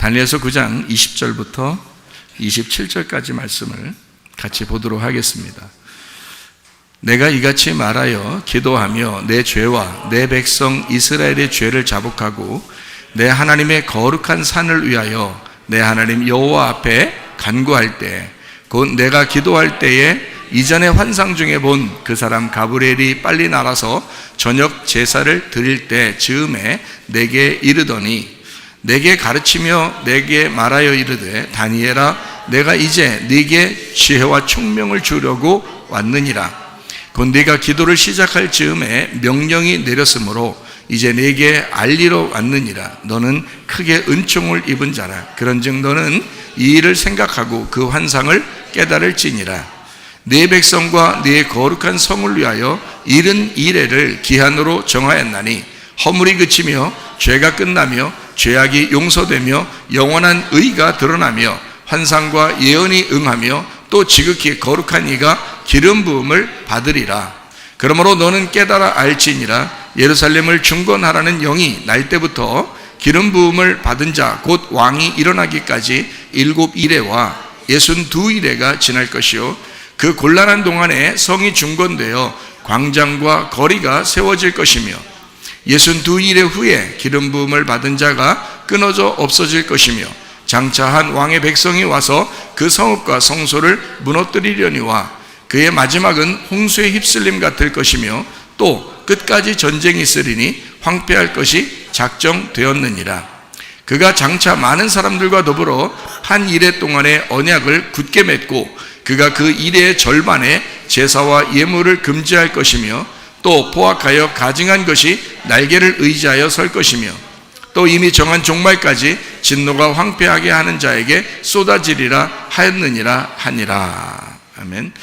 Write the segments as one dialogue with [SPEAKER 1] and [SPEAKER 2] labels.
[SPEAKER 1] 다니엘서 9장 20절부터 27절까지 말씀을 같이 보도록 하겠습니다. 내가 이같이 말하여 기도하며 내 죄와 내 백성 이스라엘의 죄를 자복하고 내 하나님의 거룩한 산을 위하여 내 하나님 여호와 앞에 간구할 때, 곧 내가 기도할 때에 이전의 환상 중에 본 그 사람 가브리엘이 빨리 나가서 저녁 제사를 드릴 때 즈음에 내게 이르더니, 내게 가르치며 내게 말하여 이르되 다니엘아, 내가 이제 네게 지혜와 총명을 주려고 왔느니라. 곧 네가 기도를 시작할 즈음에 명령이 내렸으므로 이제 네게 알리러 왔느니라. 너는 크게 은총을 입은 자라. 그런즉 너는 이 일을 생각하고 그 환상을 깨달을지니라. 네 백성과 네 거룩한 성을 위하여 70일을 기한으로 정하였나니 허물이 그치며 죄가 끝나며 죄악이 용서되며 영원한 의가 드러나며 환상과 예언이 응하며 또 지극히 거룩한 이가 기름 부음을 받으리라. 그러므로 너는 깨달아 알지니라. 예루살렘을 중건하라는 영이 날 때부터 기름 부음을 받은 자 곧 왕이 일어나기까지 7이레와 62이레가 지날 것이요, 그 곤란한 동안에 성이 중건되어 광장과 거리가 세워질 것이며 62일의 후에 기름 부음을 받은 자가 끊어져 없어질 것이며 장차 한 왕의 백성이 와서 그 성읍과 성소를 무너뜨리려니와 그의 마지막은 홍수의 휩쓸림 같을 것이며 또 끝까지 전쟁이 있으리니 황폐할 것이 작정되었느니라. 그가 장차 많은 사람들과 더불어 한 이레 동안의 언약을 굳게 맺고 그가 그 이레의 절반에 제사와 예물을 금지할 것이며 또 포악하여 가증한 것이 날개를 의지하여 설 것이며 또 이미 정한 종말까지 진노가 황폐하게 하는 자에게 쏟아지리라 하였느니라 하니라. 아멘.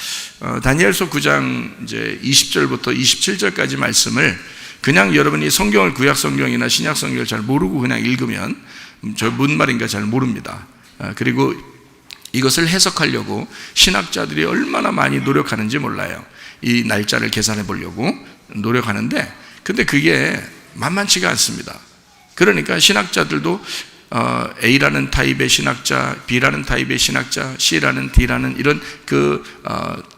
[SPEAKER 1] 다니엘서 9장 이제 20절부터 27절까지 말씀을 그냥 여러분이 성경을 구약 성경이나 신약 성경을 잘 모르고 그냥 읽으면 저 뭔 말인가 잘 모릅니다. 그리고 이것을 해석하려고 신학자들이 얼마나 많이 노력하는지 몰라요. 이 날짜를 계산해 보려고 노력하는데, 근데 그게 만만치가 않습니다. 그러니까 신학자들도 A라는 타입의 신학자, B라는 타입의 신학자, C라는 D라는 이런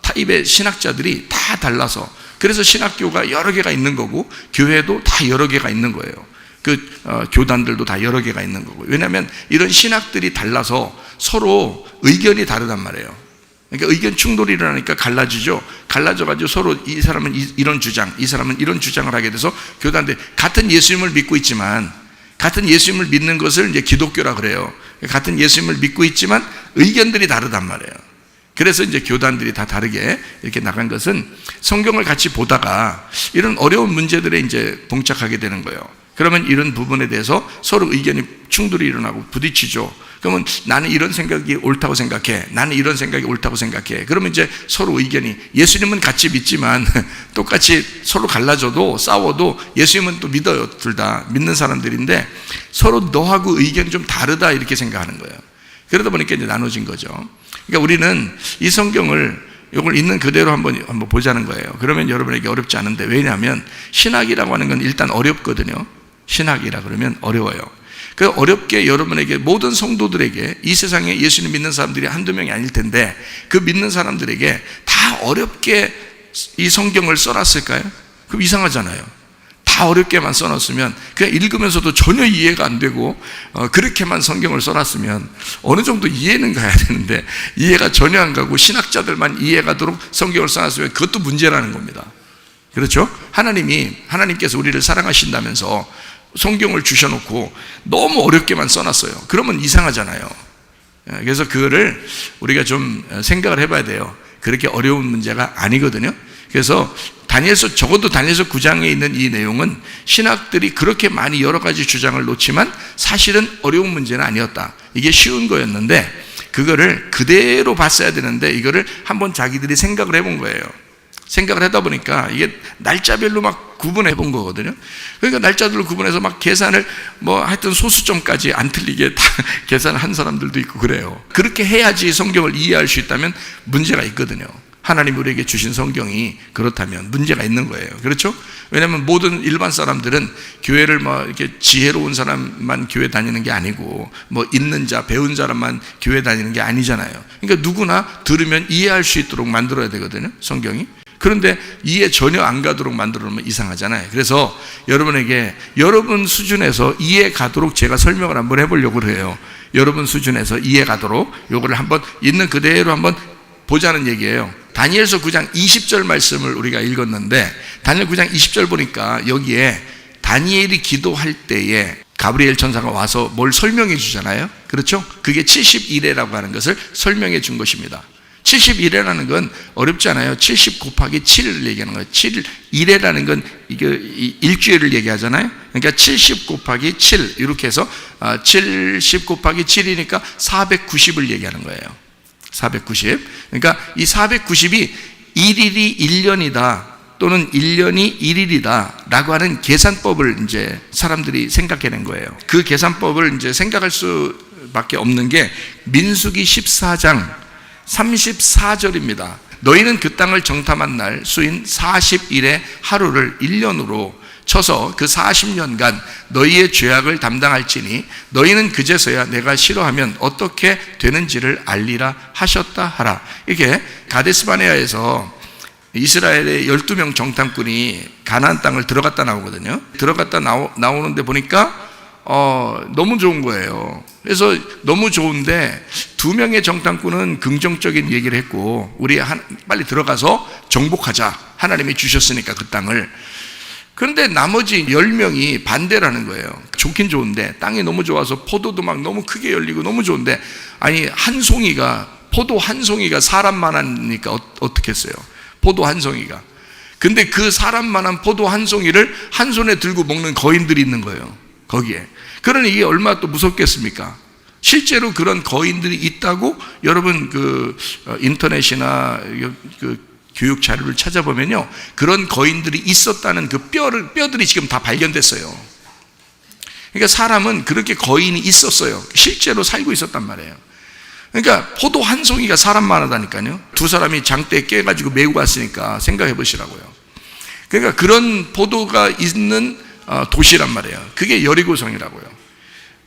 [SPEAKER 1] 타입의 신학자들이 다 달라서, 그래서 신학교가 여러 개가 있는 거고 교회도 다 여러 개가 있는 거예요. 교단들도 다 여러 개가 있는 거고. 왜냐하면 이런 신학들이 달라서 서로 의견이 다르단 말이에요. 그러니까 의견 충돌이 일어나니까 갈라지죠. 갈라져가지고 서로 이 사람은 이런 주장, 이 사람은 이런 주장을 하게 돼서 교단들 같은 예수님을 믿고 있지만, 같은 예수님을 믿는 것을 이제 기독교라 그래요. 같은 예수님을 믿고 있지만 의견들이 다르단 말이에요. 그래서 이제 교단들이 다 다르게 이렇게 나간 것은 성경을 같이 보다가 이런 어려운 문제들에 이제 봉착하게 되는 거예요. 그러면 이런 부분에 대해서 서로 의견이 충돌이 일어나고 부딪히죠. 그러면 나는 이런 생각이 옳다고 생각해, 나는 이런 생각이 옳다고 생각해. 그러면 이제 서로 의견이, 예수님은 같이 믿지만 똑같이 서로 갈라져도 싸워도 예수님은 또 믿어요. 둘 다 믿는 사람들인데 서로 너하고 의견이 좀 다르다 이렇게 생각하는 거예요. 그러다 보니까 이제 나눠진 거죠. 그러니까 우리는 이 성경을 이걸 있는 그대로 한번 보자는 거예요. 그러면 여러분에게 어렵지 않은데, 왜냐하면 신학이라고 하는 건 일단 어렵거든요. 신학이라 그러면 어려워요. 그 어렵게 여러분에게, 모든 성도들에게, 이 세상에 예수님 믿는 사람들이 한두 명이 아닐 텐데 그 믿는 사람들에게 다 어렵게 이 성경을 써놨을까요? 그럼 이상하잖아요. 다 어렵게만 써놨으면, 그냥 읽으면서도 전혀 이해가 안 되고 그렇게만 성경을 써놨으면 어느 정도 이해는 가야 되는데 이해가 전혀 안 가고 신학자들만 이해가도록 성경을 써놨으면 그것도 문제라는 겁니다. 그렇죠? 하나님께서 우리를 사랑하신다면서 성경을 주셔놓고 너무 어렵게만 써놨어요. 그러면 이상하잖아요. 그래서 그거를 우리가 좀 생각을 해봐야 돼요. 그렇게 어려운 문제가 아니거든요. 그래서 적어도 다니엘서 9장에 있는 이 내용은 신학들이 그렇게 많이 여러 가지 주장을 놓지만 사실은 어려운 문제는 아니었다. 이게 쉬운 거였는데 그거를 그대로 봤어야 되는데 이거를 한번 자기들이 생각을 해본 거예요. 생각을 하다 보니까 이게 날짜별로 막 구분해 본 거거든요. 그러니까 날짜들을 구분해서 막 계산을 하여튼 소수점까지 안 틀리게 다 계산을 한 사람들도 있고 그래요. 그렇게 해야지 성경을 이해할 수 있다면 문제가 있거든요. 하나님 우리에게 주신 성경이 그렇다면 문제가 있는 거예요. 그렇죠? 왜냐하면 모든 일반 사람들은 교회를 뭐 이렇게 지혜로운 사람만 교회 다니는 게 아니고 뭐 있는 자, 배운 사람만 교회 다니는 게 아니잖아요. 그러니까 누구나 들으면 이해할 수 있도록 만들어야 되거든요, 성경이. 그런데 이해 전혀 안 가도록 만들어 놓으면 이상하잖아요. 그래서 여러분에게 여러분 수준에서 이해 가도록 제가 설명을 한번 해보려고 해요. 여러분 수준에서 이해 가도록 요거를 한번 있는 그대로 한번 보자는 얘기예요. 다니엘서 9장 20절 말씀을 우리가 읽었는데, 다니엘 9장 20절 보니까 여기에 다니엘이 기도할 때에 가브리엘 천사가 와서 뭘 설명해 주잖아요. 그렇죠? 그게 71회라고 하는 것을 설명해 준 것입니다. 71회라는 건 어렵지 않아요. 70 곱하기 7을 얘기하는 거예요. 1회라는 건 이게 일주일을 얘기하잖아요. 그러니까 70 곱하기 7 이렇게 해서 70 곱하기 7이니까 490을 얘기하는 거예요. 490. 그러니까 이 490이 1일이 1년이다 또는 1년이 1일이다 라고 하는 계산법을 이제 사람들이 생각해낸 거예요. 그 계산법을 이제 생각할 수밖에 없는 게 민수기 14장 34절입니다. 너희는 그 땅을 정탐한 날 수인 40일의 하루를 1년으로 쳐서 그 40년간 너희의 죄악을 담당할지니 너희는 그제서야 내가 싫어하면 어떻게 되는지를 알리라 하셨다 하라. 이게 가데스바네아에서 이스라엘의 12명 정탐꾼이 가나안 땅을 들어갔다 나오거든요. 들어갔다 나오는데 보니까 너무 좋은 거예요. 그래서 너무 좋은데 2명의 정탐꾼은 긍정적인 얘기를 했고, 우리 빨리 들어가서 정복하자, 하나님이 주셨으니까 그 땅을. 그런데 나머지 10명이 반대라는 거예요. 좋긴 좋은데 땅이 너무 좋아서 포도도 막 너무 크게 열리고 너무 좋은데, 아니 포도 한 송이가 사람만하니까 어떻겠어요? 포도 한 송이가. 근데 그 사람만한 포도 한 송이를 한 손에 들고 먹는 거인들이 있는 거예요, 거기에. 그러니 이게 얼마나 또 무섭겠습니까? 실제로 그런 거인들이 있다고 여러분 인터넷이나 교육 자료를 찾아보면요, 그런 거인들이 있었다는 그 뼈들이 지금 다 발견됐어요. 그러니까 사람은 그렇게 거인이 있었어요. 실제로 살고 있었단 말이에요. 그러니까 포도 한 송이가 사람만 하다니까요. 2사람이 장대에 깨가지고 메고 갔으니까 생각해 보시라고요. 그러니까 그런 포도가 있는 도시란 말이에요. 그게 여리고성이라고요.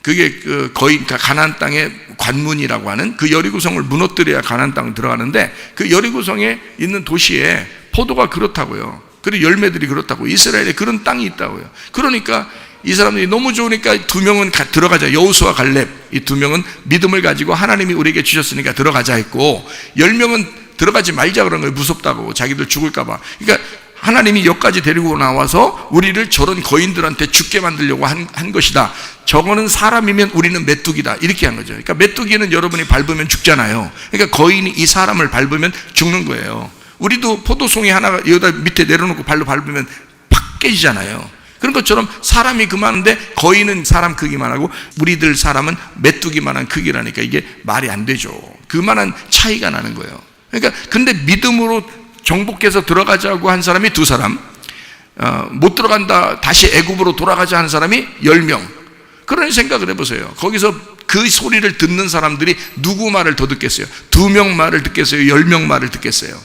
[SPEAKER 1] 그게 가나안 땅의 관문이라고 하는 그 여리고성을 무너뜨려야 가나안 땅을 들어가는데, 그 여리고성에 있는 도시에 포도가 그렇다고요. 그리고 열매들이 그렇다고, 이스라엘에 그런 땅이 있다고요. 그러니까 이 사람들이 너무 좋으니까 2명은 들어가자, 여호수아 갈렙, 이 2명은 믿음을 가지고 하나님이 우리에게 주셨으니까 들어가자 했고, 10명은 들어가지 말자 그런 거예요. 무섭다고, 자기들 죽을까 봐. 그러니까 하나님이 여기까지 데리고 나와서 우리를 저런 거인들한테 죽게 만들려고 한 것이다. 저거는 사람이면 우리는 메뚜기다, 이렇게 한 거죠. 그러니까 메뚜기는 여러분이 밟으면 죽잖아요. 그러니까 거인이 이 사람을 밟으면 죽는 거예요. 우리도 포도송이 하나가 여기다 밑에 내려놓고 발로 밟으면 팍 깨지잖아요. 그런 것처럼 사람이 그만한데 거인은 사람 크기만 하고 우리들 사람은 메뚜기만한 크기라니까 이게 말이 안 되죠. 그만한 차이가 나는 거예요. 그러니까 근데 믿음으로 정복해서 들어가자고 한 사람이 2사람, 못 들어간다, 다시 애굽으로 돌아가자 하는 사람이 10명. 그런 생각을 해보세요. 거기서 그 소리를 듣는 사람들이 누구 말을 더 듣겠어요? 2명 말을 듣겠어요? 10명 말을 듣겠어요?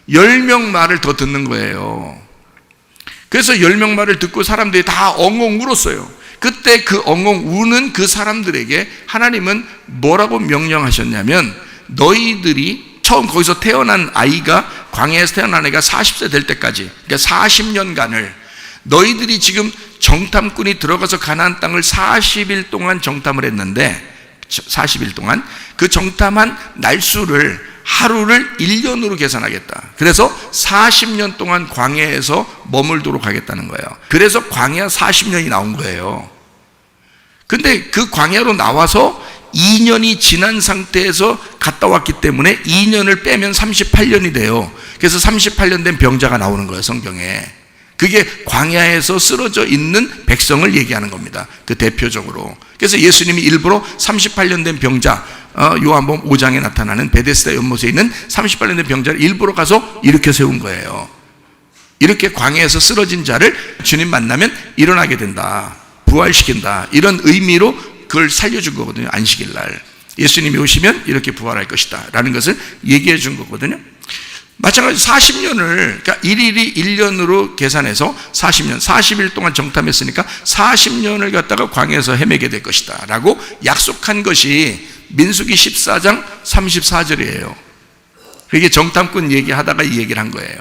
[SPEAKER 1] 10명 말을 더 듣는 거예요. 그래서 10명 말을 듣고 사람들이 다 엉엉 울었어요. 그때 그 엉엉 우는 그 사람들에게 하나님은 뭐라고 명령하셨냐면, 너희들이 처음 거기서 태어난 아이가, 광야에서 태어난 아이가 40세 될 때까지, 그러니까 40년간을 너희들이 지금 정탐꾼이 들어가서 가나안 땅을 40일 동안 정탐을 했는데, 40일 동안 그 정탐한 날수를 하루를 1년으로 계산하겠다. 그래서 40년 동안 광야에서 머물도록 하겠다는 거예요. 그래서 광야 40년이 나온 거예요. 근데 그 광야로 나와서 2년이 지난 상태에서 갔다 왔기 때문에 2년을 빼면 38년이 돼요. 그래서 38년 된 병자가 나오는 거예요, 성경에. 그게 광야에서 쓰러져 있는 백성을 얘기하는 겁니다, 그 대표적으로. 그래서 예수님이 일부러 38년 된 병자, 요한복음 5장에 나타나는 베데스다 연못에 있는 38년 된 병자를 일부러 가서 일으켜 세운 거예요. 이렇게 광야에서 쓰러진 자를 주님 만나면 일어나게 된다, 부활시킨다, 이런 의미로 그걸 살려준 거거든요. 안식일 날 예수님이 오시면 이렇게 부활할 것이다 라는 것을 얘기해 준 거거든요. 마찬가지로 40년을, 그러니까 1일이 1년으로 계산해서 40년, 40일 동안 정탐했으니까 40년을 갖다가 광야에서 헤매게 될 것이다 라고 약속한 것이 민수기 14장 34절이에요. 그게 정탐꾼 얘기하다가 이 얘기를 한 거예요.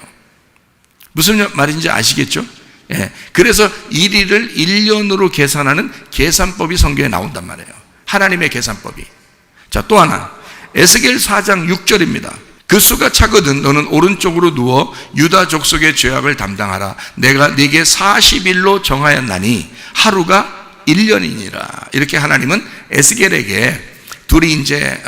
[SPEAKER 1] 무슨 말인지 아시겠죠? 예. 그래서 1일을 1년으로 계산하는 계산법이 성경에 나온단 말이에요. 하나님의 계산법이. 자, 또 하나, 에스겔 4장 6절입니다. 그 수가 차거든 너는 오른쪽으로 누워 유다 족속의 죄악을 담당하라. 내가 네게 40일로 정하였나니 하루가 1년이니라. 이렇게 하나님은 에스겔에게 둘이 이제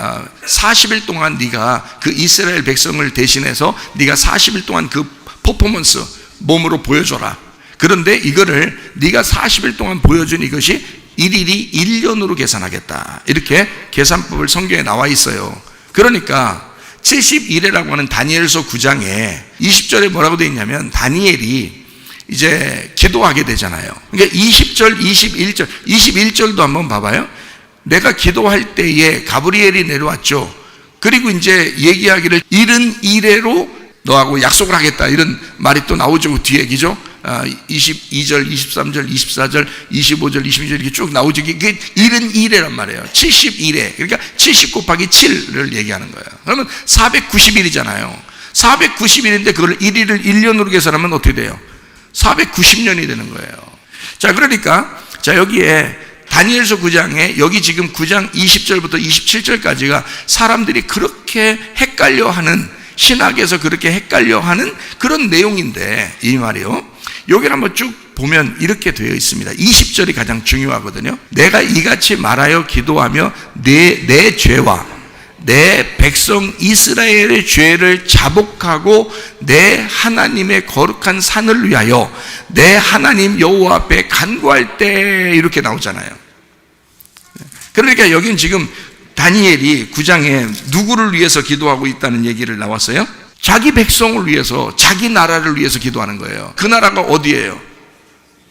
[SPEAKER 1] 40일 동안 네가 그 이스라엘 백성을 대신해서 네가 40일 동안 그 퍼포먼스 몸으로 보여줘라. 그런데 이거를 네가 40일 동안 보여준 이것이 1일이 1년으로 계산하겠다. 이렇게 계산법을 성경에 나와 있어요. 그러니까 70일이라고 하는 다니엘서 9장에 20절에 뭐라고 되어 있냐면 다니엘이 이제 기도하게 되잖아요. 그러니까 20절, 21절, 21절도 한번 봐봐요. 내가 기도할 때에 가브리엘이 내려왔죠. 그리고 이제 얘기하기를 70일에로 너하고 약속을 하겠다 이런 말이 또 나오죠. 그 뒤에 얘기죠. 22절, 23절, 24절, 25절, 26절 이렇게 쭉 나오죠. 그게 71회란 말이에요. 71회. 그러니까 70 곱하기 7을 얘기하는 거예요. 그러면 490일이잖아요. 490일인데 그걸 1일을 1년으로 계산하면 어떻게 돼요? 490년이 되는 거예요. 자, 그러니까 자 여기에 다니엘서 9장에 여기 지금 9장 20절부터 27절까지가 사람들이 그렇게 헷갈려하는, 신학에서 그렇게 헷갈려하는 그런 내용인데 이 말이요. 여기를 한번 쭉 보면 이렇게 되어 있습니다. 20절이 가장 중요하거든요. 내가 이같이 말하여 기도하며 내 죄와 내 백성 이스라엘의 죄를 자복하고 내 하나님의 거룩한 산을 위하여 내 하나님 여호와 앞에 간구할 때 이렇게 나오잖아요. 그러니까 여기는 지금 다니엘이 9장에 누구를 위해서 기도하고 있다는 얘기를 나왔어요? 자기 백성을 위해서, 자기 나라를 위해서 기도하는 거예요. 그 나라가 어디예요?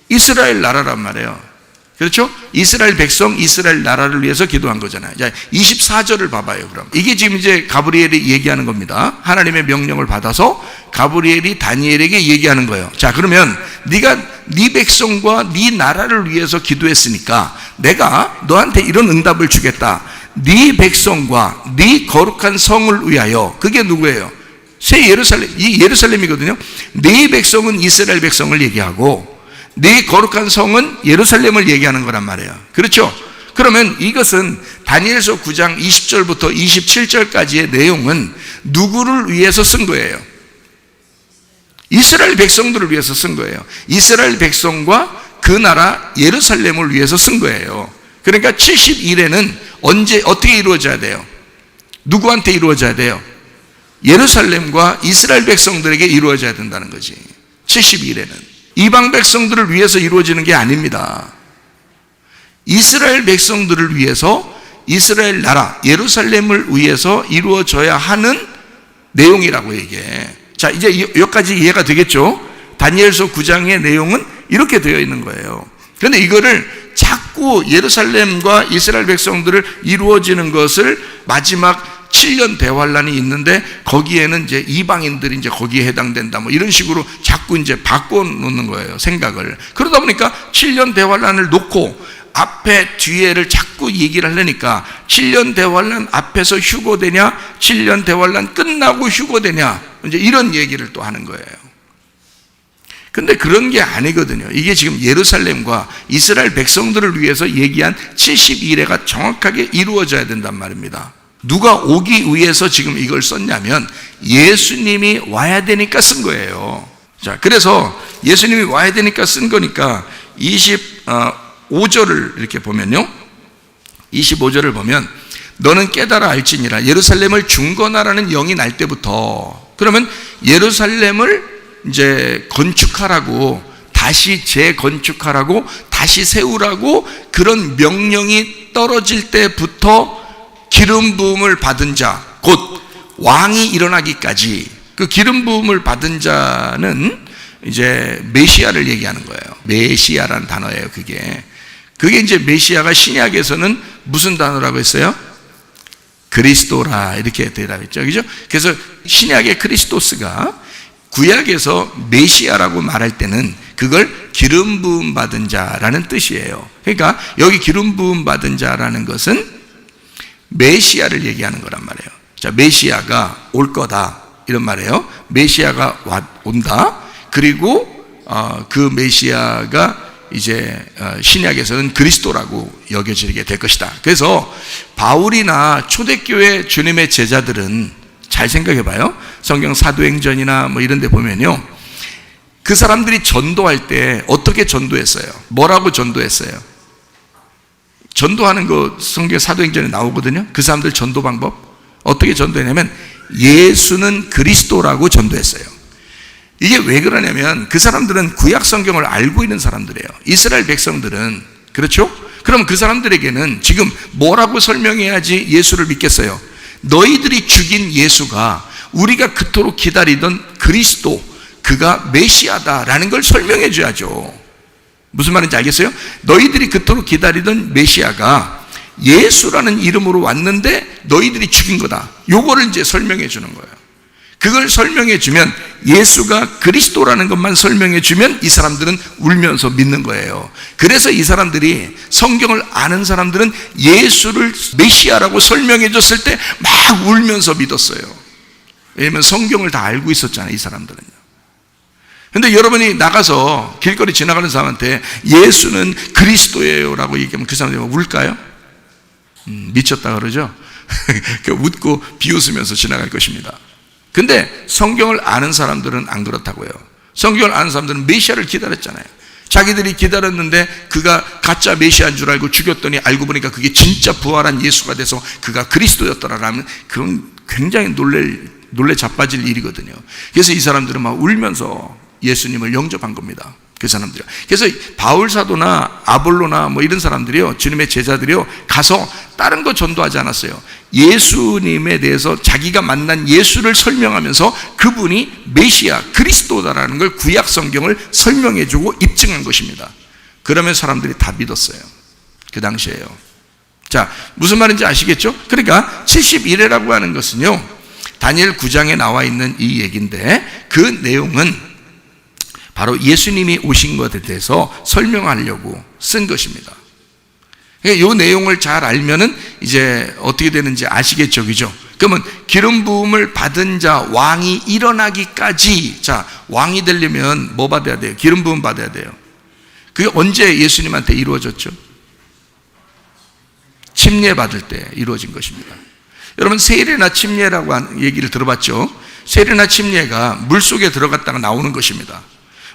[SPEAKER 1] 이스라엘 나라란 말이에요. 그렇죠? 이스라엘 백성, 이스라엘 나라를 위해서 기도한 거잖아요. 자, 24절을 봐봐요, 그럼. 이게 지금 이제 가브리엘이 얘기하는 겁니다. 하나님의 명령을 받아서 가브리엘이 다니엘에게 얘기하는 거예요. 자, 그러면 네가 네 백성과 네 나라를 위해서 기도했으니까 내가 너한테 이런 응답을 주겠다. 네 백성과 네 거룩한 성을 위하여. 그게 누구예요? 새 예루살렘, 이 예루살렘이거든요. 네 백성은 이스라엘 백성을 얘기하고 네 거룩한 성은 예루살렘을 얘기하는 거란 말이에요. 그렇죠? 그러면 이것은 다니엘서 9장 20절부터 27절까지의 내용은 누구를 위해서 쓴 거예요? 이스라엘 백성들을 위해서 쓴 거예요. 이스라엘 백성과 그 나라 예루살렘을 위해서 쓴 거예요. 그러니까 70일에는 언제 어떻게 이루어져야 돼요? 누구한테 이루어져야 돼요? 예루살렘과 이스라엘 백성들에게 이루어져야 된다는 거지. 70일에는 이방 백성들을 위해서 이루어지는 게 아닙니다. 이스라엘 백성들을 위해서, 이스라엘 나라 예루살렘을 위해서 이루어져야 하는 내용이라고 얘기해. 자, 이제 여기까지 이해가 되겠죠? 다니엘서 9장의 내용은 이렇게 되어 있는 거예요. 그런데 이거를 자꾸 예루살렘과 이스라엘 백성들을 이루어지는 것을 마지막 7년 대환란이 있는데 거기에는 이제 이방인들이 이제 거기에 해당된다 뭐 이런 식으로 자꾸 이제 바꿔놓는 거예요, 생각을. 그러다 보니까 7년 대환란을 놓고 앞에 뒤에를 자꾸 얘기를 하려니까 7년 대환란 앞에서 휴거되냐 7년 대환란 끝나고 휴거되냐 이제 이런 얘기를 또 하는 거예요. 근데 그런 게 아니거든요. 이게 지금 예루살렘과 이스라엘 백성들을 위해서 얘기한 70일회가 정확하게 이루어져야 된단 말입니다. 누가 오기 위해서 지금 이걸 썼냐면 예수님이 와야 되니까 쓴 거예요. 자, 그래서 예수님이 와야 되니까 쓴 거니까 25절을 이렇게 보면요. 25절을 보면 너는 깨달아 알지니라 예루살렘을 중건하라는 영이 날 때부터. 그러면 예루살렘을 이제 건축하라고, 다시 재건축하라고, 다시 세우라고 그런 명령이 떨어질 때부터 기름 부음을 받은 자, 곧 왕이 일어나기까지, 그 기름 부음을 받은 자는 이제 메시아를 얘기하는 거예요. 메시아라는 단어예요. 그게 이제 메시아가 신약에서는 무슨 단어라고 했어요? 그리스도라 이렇게 대답했죠. 그죠? 그래서 신약의 크리스토스가 구약에서 메시아라고 말할 때는 그걸 기름 부음 받은 자라는 뜻이에요. 그러니까 여기 기름 부음 받은 자라는 것은 메시아를 얘기하는 거란 말이에요. 자, 메시아가 올 거다 이런 말이에요. 메시아가 온다. 그리고 그 메시아가 이제 신약에서는 그리스도라고 여겨지게 될 것이다. 그래서 바울이나 초대교회 주님의 제자들은 잘 생각해 봐요. 성경 사도행전이나 뭐 이런 데 보면요, 그 사람들이 전도할 때 어떻게 전도했어요? 뭐라고 전도했어요? 전도하는 거 성경 사도행전에 나오거든요. 그 사람들 전도 방법 어떻게 전도했냐면 예수는 그리스도라고 전도했어요. 이게 왜 그러냐면 그 사람들은 구약 성경을 알고 있는 사람들이에요. 이스라엘 백성들은. 그렇죠? 그럼 그 사람들에게는 지금 뭐라고 설명해야지 예수를 믿겠어요? 너희들이 죽인 예수가 우리가 그토록 기다리던 그리스도, 그가 메시아다라는 걸 설명해 줘야죠. 무슨 말인지 알겠어요? 너희들이 그토록 기다리던 메시아가 예수라는 이름으로 왔는데 너희들이 죽인 거다. 요거를 이제 설명해 주는 거예요. 그걸 설명해 주면, 예수가 그리스도라는 것만 설명해 주면 이 사람들은 울면서 믿는 거예요. 그래서 이 사람들이, 성경을 아는 사람들은 예수를 메시아라고 설명해 줬을 때 막 울면서 믿었어요. 왜냐하면 성경을 다 알고 있었잖아요, 이 사람들은요. 근데 여러분이 나가서 길거리 지나가는 사람한테 예수는 그리스도예요 라고 얘기하면 그 사람들이 울까요? 미쳤다 그러죠? 웃고 비웃으면서 지나갈 것입니다. 근데 성경을 아는 사람들은 안 그렇다고요. 성경을 아는 사람들은 메시아를 기다렸잖아요. 자기들이 기다렸는데 그가 가짜 메시아인 줄 알고 죽였더니 알고 보니까 그게 진짜 부활한 예수가 돼서 그가 그리스도였더라라면 그건 굉장히 놀래 자빠질 일이거든요. 그래서 이 사람들은 막 울면서 예수님을 영접한 겁니다. 그 사람들이. 그래서 바울 사도나 아볼로나 뭐 이런 사람들이요, 주님의 제자들이요, 가서 다른 거 전도하지 않았어요. 예수님에 대해서 자기가 만난 예수를 설명하면서 그분이 메시아 그리스도다라는 걸, 구약 성경을 설명해주고 입증한 것입니다. 그러면 사람들이 다 믿었어요. 그 당시에요. 자, 무슨 말인지 아시겠죠? 그러니까 71회라고 하는 것은요, 다니엘 9장에 나와 있는 이 얘기인데, 그 내용은 바로 예수님이 오신 것에 대해서 설명하려고 쓴 것입니다. 이 내용을 잘 알면은 이제 어떻게 되는지 아시겠죠, 그죠? 그러면 기름 부음을 받은 자, 왕이 일어나기까지, 자, 왕이 되려면 뭐 받아야 돼요? 기름 부음 받아야 돼요. 그게 언제 예수님한테 이루어졌죠? 침례 받을 때 이루어진 것입니다. 여러분, 세례나 침례라고 하는 얘기를 들어봤죠? 세례나 침례가 물속에 들어갔다가 나오는 것입니다.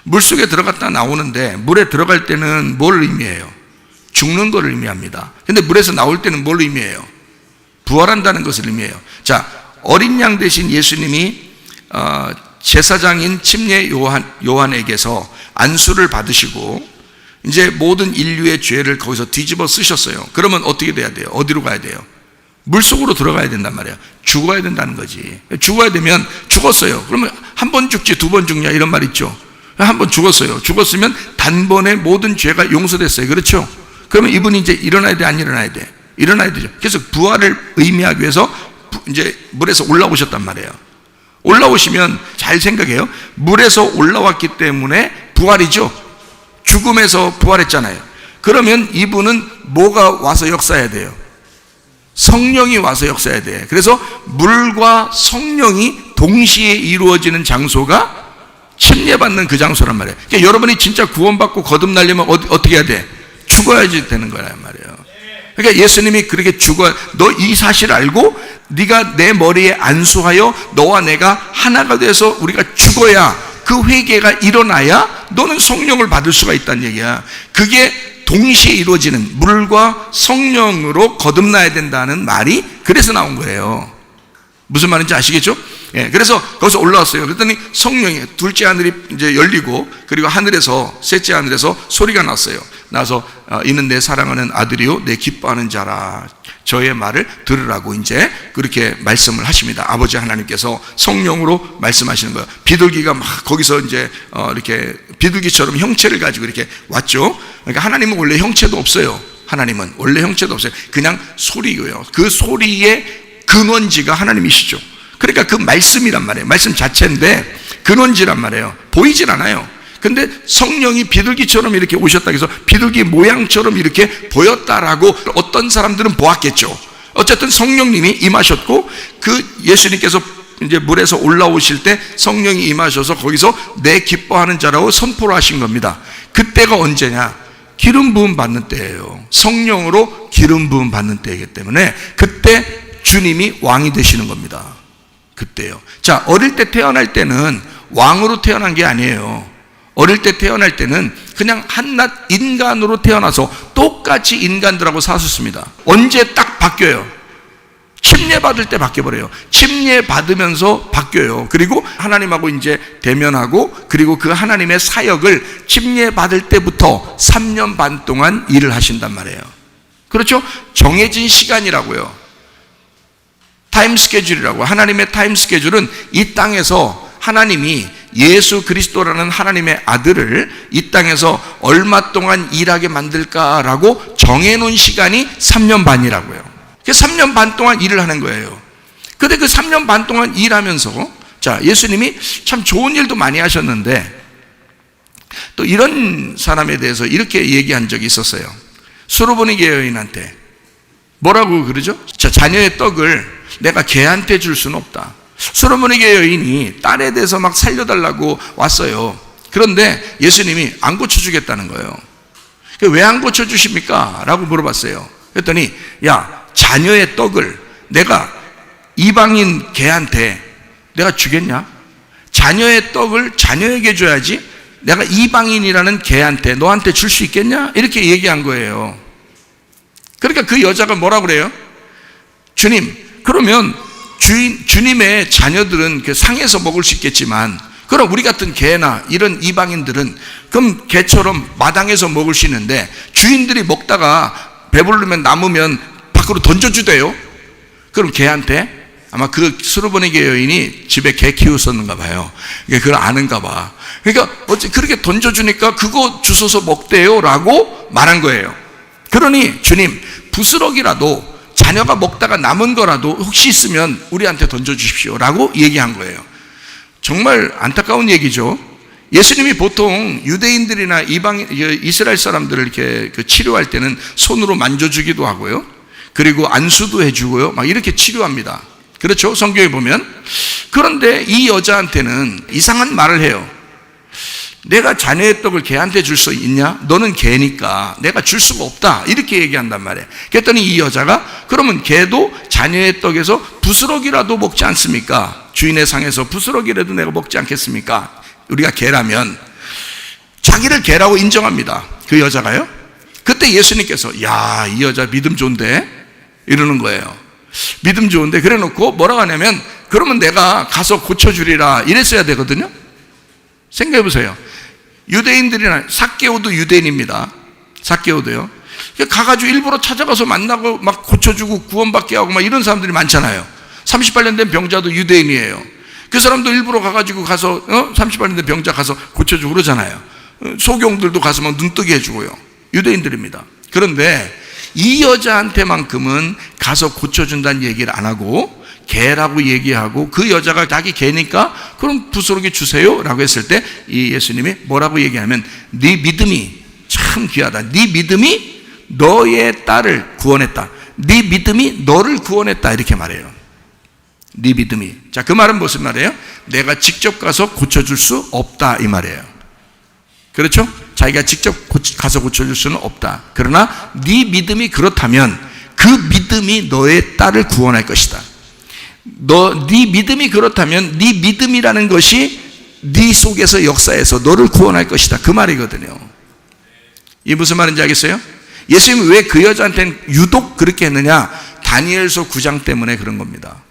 [SPEAKER 1] 물속에 들어갔다 나오는데, 물에 들어갈 때는 뭘 의미해요? 죽는 걸 의미합니다. 근데 물에서 나올 때는 뭘 의미해요? 부활한다는 것을 의미해요. 자, 어린 양 대신 예수님이 제사장인 침례 요한에게서 안수를 받으시고 이제 모든 인류의 죄를 거기서 뒤집어 쓰셨어요. 그러면 어떻게 돼야 돼요? 어디로 가야 돼요? 물속으로 들어가야 된단 말이에요. 죽어야 된다는 거지. 죽어야 되면, 죽었어요. 그러면 한 번 죽지 두 번 죽냐 이런 말 있죠. 한 번 죽었어요. 죽었으면 단번에 모든 죄가 용서됐어요. 그렇죠? 그러면 이분이 이제 일어나야 돼, 안 일어나야 돼? 일어나야 되죠. 그래서 부활을 의미하기 위해서 이제 물에서 올라오셨단 말이에요. 올라오시면 잘 생각해요. 물에서 올라왔기 때문에 부활이죠. 죽음에서 부활했잖아요. 그러면 이분은 뭐가 와서 역사해야 돼요? 성령이 와서 역사해야 돼. 그래서 물과 성령이 동시에 이루어지는 장소가 침례받는 그 장소란 말이에요. 그러니까 여러분이 진짜 구원받고 거듭나려면 어떻게 해야 돼? 죽어야지 되는 거란 말이에요. 그러니까 예수님이 그렇게 너 이 사실 알고 네가 내 머리에 안수하여 너와 내가 하나가 돼서 우리가 죽어야, 그 회개가 일어나야 너는 성령을 받을 수가 있다는 얘기야. 그게 동시에 이루어지는, 물과 성령으로 거듭나야 된다는 말이 그래서 나온 거예요. 무슨 말인지 아시겠죠? 예, 그래서 거기서 올라왔어요. 그랬더니 성령이, 둘째 하늘이 이제 열리고, 그리고 하늘에서, 셋째 하늘에서 소리가 났어요. 나서 이는 내 사랑하는 아들이요 내 기뻐하는 자라, 저의 말을 들으라고 이제 그렇게 말씀을 하십니다. 아버지 하나님께서 성령으로 말씀하시는 거예요. 비둘기가 막 거기서 이제 이렇게 비둘기처럼 형체를 가지고 이렇게 왔죠. 그러니까 하나님은 원래 형체도 없어요. 하나님은 원래 형체도 없어요. 그냥 소리고요. 그 소리에 그 근원지가 하나님이시죠. 그러니까 그 말씀이란 말이에요. 말씀 자체인데 근원지란 말이에요. 보이질 않아요. 근데 성령이 비둘기처럼 이렇게 오셨다 해서 비둘기 모양처럼 이렇게 보였다라고 어떤 사람들은 보았겠죠. 어쨌든 성령님이 임하셨고, 그 예수님께서 이제 물에서 올라오실 때 성령이 임하셔서 거기서 내 기뻐하는 자라고 선포를 하신 겁니다. 그때가 언제냐? 기름 부음 받는 때예요. 성령으로 기름 부음 받는 때이기 때문에 그때 주님이 왕이 되시는 겁니다. 그때요. 자, 어릴 때 태어날 때는 왕으로 태어난 게 아니에요. 어릴 때 태어날 때는 그냥 한낱 인간으로 태어나서 똑같이 인간들하고 사셨습니다. 언제 딱 바뀌어요? 침례 받을 때 바뀌어버려요. 침례 받으면서 바뀌어요. 그리고 하나님하고 이제 대면하고, 그리고 그 하나님의 사역을 침례 받을 때부터 3년 반 동안 일을 하신단 말이에요. 그렇죠? 정해진 시간이라고요. 타임 스케줄이라고. 하나님의 타임 스케줄은 이 땅에서 하나님이 예수 그리스도라는 하나님의 아들을 이 땅에서 얼마 동안 일하게 만들까라고 정해놓은 시간이 3년 반이라고요. 3년 반 동안 일을 하는 거예요. 근데 그 3년 반 동안 일하면서, 자, 예수님이 참 좋은 일도 많이 하셨는데 또 이런 사람에 대해서 이렇게 얘기한 적이 있었어요. 수르보니게 여인한테 뭐라고 그러죠? 자, 자녀의 떡을 내가 걔한테 줄 수는 없다. 수르보니게 여인이 딸에 대해서 막 살려달라고 왔어요. 그런데 예수님이 안 고쳐주겠다는 거예요. 왜 안 고쳐주십니까? 라고 물어봤어요. 그랬더니, 야, 자녀의 떡을 내가 이방인 걔한테 내가 주겠냐? 자녀의 떡을 자녀에게 줘야지 내가 이방인이라는 걔한테, 너한테 줄 수 있겠냐? 이렇게 얘기한 거예요. 그러니까 그 여자가 뭐라고 그래요? 주님, 그러면 주님의 자녀들은 그 상에서 먹을 수 있겠지만, 그럼 우리 같은 개나 이런 이방인들은 그럼 개처럼 마당에서 먹을 수 있는데, 주인들이 먹다가 배부르면 남으면 밖으로 던져주대요. 그럼 개한테, 아마 그 수르보니게 여인이 집에 개 키웠었는가 봐요. 그걸 아는가 봐. 그러니까 어째 그렇게 던져주니까 그거 주워서 먹대요 라고 말한 거예요. 그러니 주님, 부스럭이라도 자녀가 먹다가 남은 거라도 혹시 있으면 우리한테 던져주십시오 라고 얘기한 거예요. 정말 안타까운 얘기죠. 예수님이 보통 유대인들이나 이스라엘 사람들을 이렇게 치료할 때는 손으로 만져주기도 하고요, 그리고 안수도 해주고요, 막 이렇게 치료합니다. 그렇죠? 성경에 보면. 그런데 이 여자한테는 이상한 말을 해요. 내가 자녀의 떡을 걔한테 줄 수 있냐? 너는 걔니까 내가 줄 수가 없다. 이렇게 얘기한단 말이에요. 그랬더니 이 여자가, 그러면 걔도 자녀의 떡에서 부스럭이라도 먹지 않습니까? 주인의 상에서 부스럭이라도 내가 먹지 않겠습니까? 우리가 개라면. 자기를 개라고 인정합니다. 그 여자가요. 그때 예수님께서, 야, 이 여자 믿음 좋은데? 이러는 거예요. 믿음 좋은데? 그래 놓고 뭐라고 하냐면, 그러면 내가 가서 고쳐주리라 이랬어야 되거든요. 생각해 보세요. 유대인들이나, 삭개오도 유대인입니다. 삭개오도요. 가가지고 일부러 찾아가서 만나고 막 고쳐주고 구원받게 하고 막 이런 사람들이 많잖아요. 38년 된 병자도 유대인이에요. 그 사람도 일부러 가가지고 가서 38년 된 병자 가서 고쳐주고 그러잖아요. 소경들도 가서 막 눈뜨게 해주고요. 유대인들입니다. 그런데 이 여자한테만큼은 가서 고쳐준다는 얘기를 안 하고 개라고 얘기하고, 그 여자가 자기 개니까 그럼 부스러기 주세요 라고 했을 때 이 예수님이 뭐라고 얘기하면, 네 믿음이 참 귀하다. 네 믿음이 너의 딸을 구원했다. 네 믿음이 너를 구원했다. 이렇게 말해요. 네 믿음이. 자, 그 말은 무슨 말이에요? 내가 직접 가서 고쳐줄 수 없다 이 말이에요. 그렇죠? 자기가 직접 가서 고쳐줄 수는 없다. 그러나 네 믿음이 그렇다면 그 믿음이 너의 딸을 구원할 것이다. 네 믿음이 그렇다면 네 믿음이라는 것이 네 속에서 역사해서 너를 구원할 것이다. 그 말이거든요. 이게 무슨 말인지 알겠어요? 예수님이 왜 그 여자한테는 유독 그렇게 했느냐? 다니엘서 9장 때문에 그런 겁니다.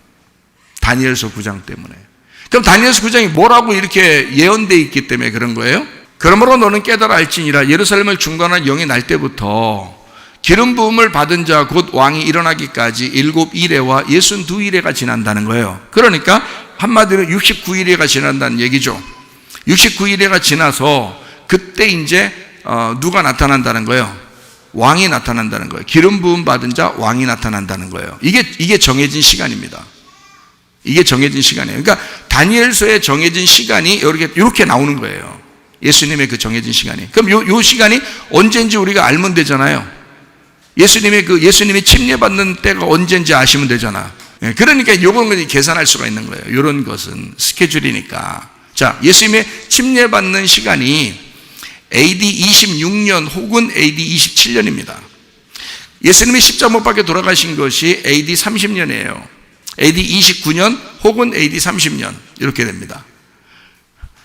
[SPEAKER 1] 다니엘서 9장 때문에. 그럼 다니엘서 9장이 뭐라고 이렇게 예언되어 있기 때문에 그런 거예요? 그러므로 너는 깨달아 알지니라. 예루살렘을 중건할 영이 날 때부터 기름 부음을 받은 자 곧 왕이 일어나기까지 7일에와 62일에가 지난다는 거예요. 그러니까 한마디로 69일에가 지난다는 얘기죠. 69일에가 지나서 그때 이제 누가 나타난다는 거예요? 왕이 나타난다는 거예요. 기름 부음 받은 자 왕이 나타난다는 거예요. 이게 정해진 시간입니다. 이게 정해진 시간이에요. 그러니까 다니엘서에 정해진 시간이 이렇게 나오는 거예요. 예수님의 그 정해진 시간이. 그럼 요 시간이 언제인지 우리가 알면 되잖아요. 예수님이 침례받는 때가 언제인지 아시면 되잖아. 그러니까 요건 계산할 수가 있는 거예요. 이런 것은 스케줄이니까. 자, 예수님의 침례받는 시간이 AD 26년 혹은 AD 27년입니다. 예수님이 십자가 못 박혀 돌아가신 것이 AD 30년이에요. AD 29년 혹은 AD 30년 이렇게 됩니다.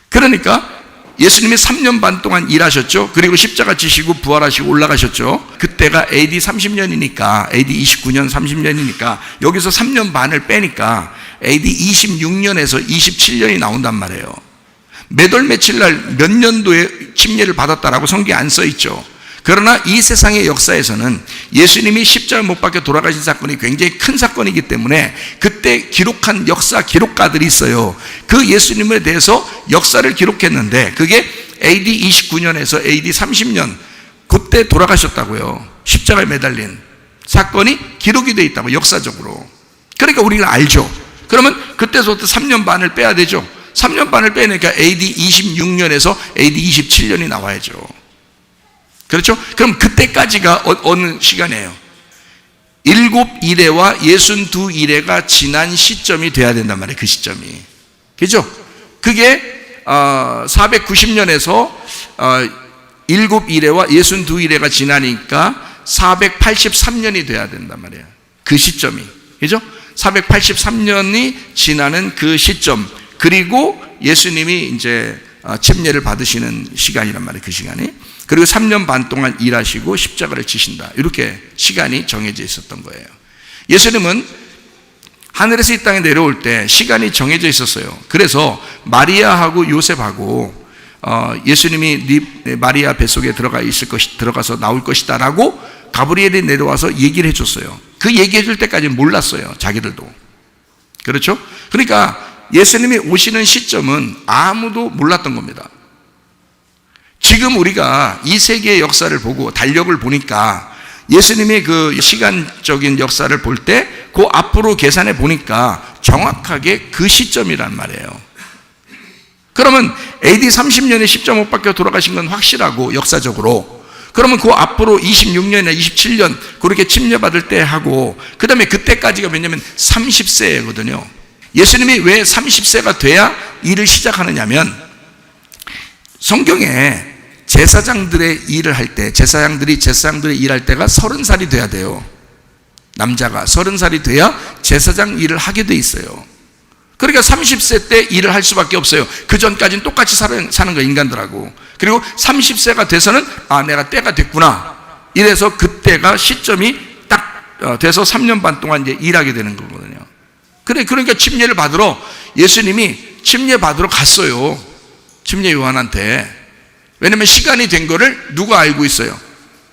[SPEAKER 1] 그러니까 예수님이 3년 반 동안 일하셨죠. 그리고 십자가 지시고 부활하시고 올라가셨죠. 그때가 AD 30년이니까 AD 29년 30년이니까 여기서 3년 반을 빼니까 AD 26년에서 27년이 나온단 말이에요. 몇 월 며칠 날 몇 년도에 침례를 받았다라고 성경에 안 써 있죠. 그러나 이 세상의 역사에서는 예수님이 십자가 못 박혀 돌아가신 사건이 굉장히 큰 사건이기 때문에 그때 기록한 역사 기록가들이 있어요. 그 예수님에 대해서 역사를 기록했는데 그게 AD 29년에서 AD 30년 그때 돌아가셨다고요. 십자가에 매달린 사건이 기록이 되어 있다고 역사적으로. 그러니까 우리가 알죠. 그러면 그때서부터 3년 반을 빼야 되죠. 3년 반을 빼니까 AD 26년에서 AD 27년이 나와야죠. 그렇죠? 그럼 그때까지가 어느 시간이에요? 7 이래와 62 이래가 지난 시점이 돼야 된단 말이에요. 그 시점이. 그죠? 그게 490년에서 7 이래와 62 이래가 지나니까 483년이 돼야 된단 말이에요. 그 시점이. 그죠? 483년이 지나는 그 시점. 그리고 예수님이 이제 침례를 받으시는 시간이란 말이에요. 그 시간이. 그리고 3년 반 동안 일하시고 십자가를 지신다. 이렇게 시간이 정해져 있었던 거예요. 예수님은 하늘에서 이 땅에 내려올 때 시간이 정해져 있었어요. 그래서 마리아하고 요셉하고 예수님이 네 마리아 뱃속에 들어가서 나올 것이다 라고 가브리엘이 내려와서 얘기를 해줬어요. 그 얘기해 줄 때까지 몰랐어요. 자기들도. 그렇죠? 그러니까 예수님이 오시는 시점은 아무도 몰랐던 겁니다. 지금 우리가 이 세계의 역사를 보고 달력을 보니까 예수님의 그 시간적인 역사를 볼 때 그 앞으로 계산해 보니까 정확하게 그 시점이란 말이에요. 그러면 AD 30년에 십자가 못 박혀 돌아가신 건 확실하고 역사적으로 그러면 그 앞으로 26년이나 27년 그렇게 침례받을 때 하고 그 다음에 그때까지가 뭐냐면 30세거든요. 예수님이 왜 30세가 돼야 일을 시작하느냐면 성경에 제사장들의 일을 할 때 제사장들이 일할 때가 30살이 돼야 돼요. 남자가 30살이 돼야 제사장 일을 하게 돼 있어요. 그러니까 30세 때 일을 할 수밖에 없어요. 그 전까지는 똑같이 사는 거예요. 인간들하고. 그리고 30세가 돼서는 내가 때가 됐구나. 이래서 그때가 시점이 딱 돼서 3년 반 동안 이제 일하게 되는 거거든요. 그러니까 침례를 받으러 예수님이 침례 받으러 갔어요. 침례 요한한테. 왜냐면 시간이 된 거를 누가 알고 있어요?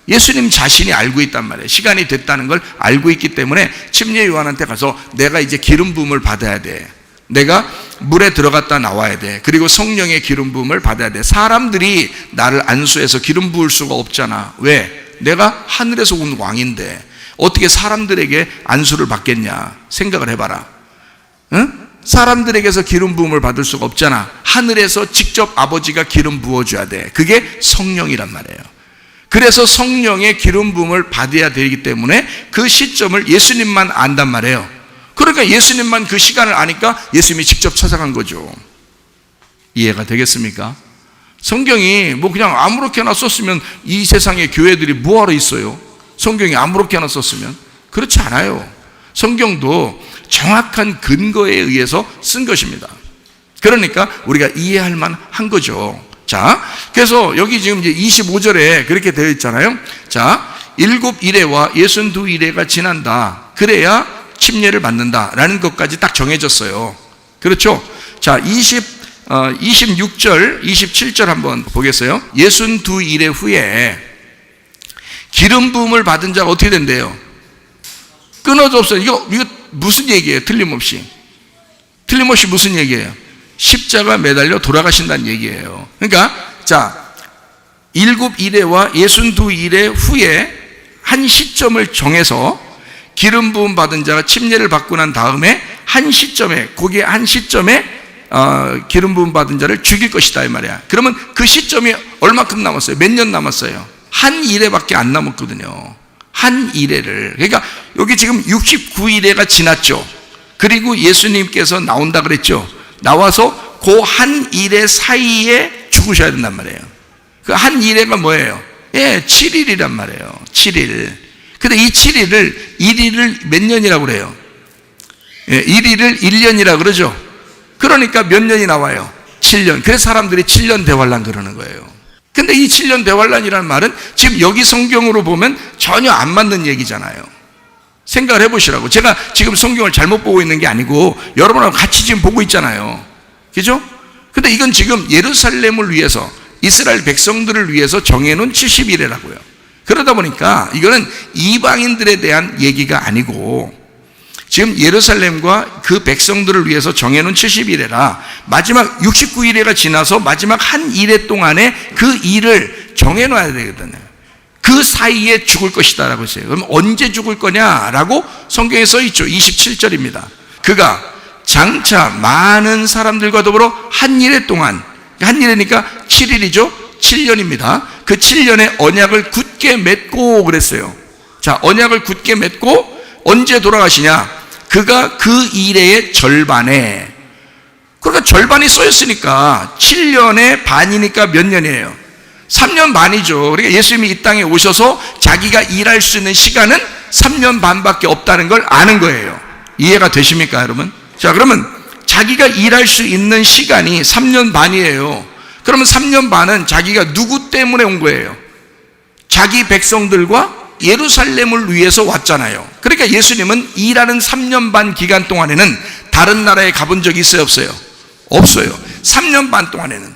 [SPEAKER 1] 예수님 자신이 알고 있단 말이에요. 시간이 됐다는 걸 알고 있기 때문에 침례 요한한테 가서 내가 이제 기름 부음을 받아야 돼. 내가 물에 들어갔다 나와야 돼. 그리고 성령의 기름 부음을 받아야 돼. 사람들이 나를 안수해서 기름 부을 수가 없잖아. 왜? 내가 하늘에서 온 왕인데 어떻게 사람들에게 안수를 받겠냐 생각을 해봐라. 응? 사람들에게서 기름 부음을 받을 수가 없잖아. 하늘에서 직접 아버지가 기름 부어줘야 돼. 그게 성령이란 말이에요. 그래서 성령의 기름 부음을 받아야 되기 때문에 그 시점을 예수님만 안단 말이에요. 그러니까 예수님만 그 시간을 아니까 예수님이 직접 찾아간 거죠. 이해가 되겠습니까? 성경이 뭐 그냥 아무렇게나 썼으면 이 세상의 교회들이 뭐하러 있어요? 성경이 아무렇게나 썼으면? 그렇지 않아요. 성경도 정확한 근거에 의해서 쓴 것입니다. 그러니까 우리가 이해할 만한 거죠. 자, 그래서 여기 지금 이제 25절에 그렇게 되어 있잖아요. 자, 7 이래와 62 이래가 지난다. 그래야 침례를 받는다라는 것까지 딱 정해졌어요. 그렇죠? 자, 26절, 27절 한번 보겠어요. 62 이래 후에 기름 부음을 받은 자가 어떻게 된대요? 끊어져 없어요. 이거 무슨 얘기예요? 틀림없이 무슨 얘기예요? 십자가 매달려 돌아가신다는 얘기예요. 그러니까 자, 7 이래와 62 이래 후에 한 시점을 정해서 기름 부음 받은 자가 침례를 받고 난 다음에 한 시점에, 거기에 한 시점에 기름 부음 받은 자를 죽일 것이다 이 말이야. 그러면 그 시점이 얼마큼 남았어요? 몇 년 남았어요? 한 일회밖에 안 남았거든요. 한 일회를. 그러니까 여기 지금 69일회가 지났죠. 그리고 예수님께서 나온다 그랬죠. 나와서 그 한 일회 사이에 죽으셔야 된단 말이에요. 그 한 일회가 뭐예요? 예, 7일이란 말이에요. 7일. 근데 이 7일을 1일을 몇 년이라고 그래요? 예, 1일을 1년이라고 그러죠. 그러니까 몇 년이 나와요? 7년. 그래서 사람들이 7년 대환란 그러는 거예요. 근데 이 7년 대환란이라는 말은 지금 여기 성경으로 보면 전혀 안 맞는 얘기잖아요. 생각을 해보시라고. 제가 지금 성경을 잘못 보고 있는 게 아니고 여러분하고 같이 지금 보고 있잖아요. 그죠? 근데 이건 지금 예루살렘을 위해서, 이스라엘 백성들을 위해서 정해놓은 70일이라고요. 그러다 보니까 이거는 이방인들에 대한 얘기가 아니고 지금 예루살렘과 그 백성들을 위해서 정해놓은 70일이라 마지막 69일회가 지나서 마지막 한 일회 동안에 그 일을 정해놔야 되거든요. 그 사이에 죽을 것이다 라고 했어요. 그럼 언제 죽을 거냐라고 성경에 써 있죠. 27절입니다. 그가 장차 많은 사람들과 더불어 한 일회 동안, 한 일회니까 7일이죠. 7년입니다. 그 7년의 언약을 굳게 맺고 그랬어요. 자, 언약을 굳게 맺고 언제 돌아가시냐? 그가 그 일회의 절반에, 그러니까 절반이 써있으니까 7년의 반이니까 몇 년이에요? 3년 반이죠. 그러니까 예수님이 이 땅에 오셔서 자기가 일할 수 있는 시간은 3년 반밖에 없다는 걸 아는 거예요. 이해가 되십니까, 여러분? 자, 그러면 자기가 일할 수 있는 시간이 3년 반이에요. 그러면 3년 반은 자기가 누구 때문에 온 거예요? 자기 백성들과 예루살렘을 위해서 왔잖아요. 그러니까 예수님은 일하는 3년 반 기간 동안에는 다른 나라에 가본 적이 있어요, 없어요? 없어요. 3년 반 동안에는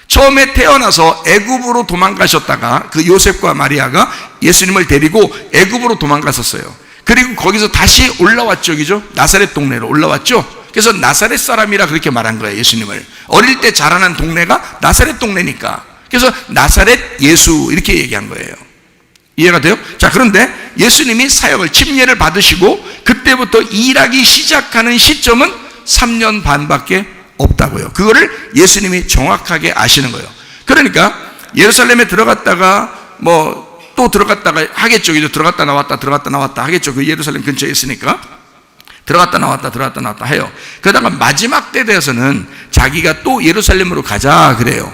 [SPEAKER 1] 처음에 태어나서 애굽으로 도망가셨다가 그 요셉과 마리아가 예수님을 데리고 애굽으로 도망갔었어요. 그리고 거기서 다시 올라왔죠, 그죠? 나사렛 동네로 올라왔죠. 그래서 나사렛 사람이라 그렇게 말한 거예요, 예수님을. 어릴 때 자라난 동네가 나사렛 동네니까. 그래서 나사렛 예수 이렇게 얘기한 거예요. 이해가 돼요? 자, 그런데 예수님이 사역을, 침례를 받으시고 그때부터 일하기 시작하는 시점은 3년 반밖에 없다고요. 그거를 예수님이 정확하게 아시는 거예요. 그러니까 예루살렘에 들어갔다가 또 들어갔다가 하겠죠. 들어갔다 나왔다 하겠죠. 그 예루살렘 근처에 있으니까 들어갔다 나왔다 해요. 그러다가 마지막 때 돼서는 자기가 또 예루살렘으로 가자 그래요.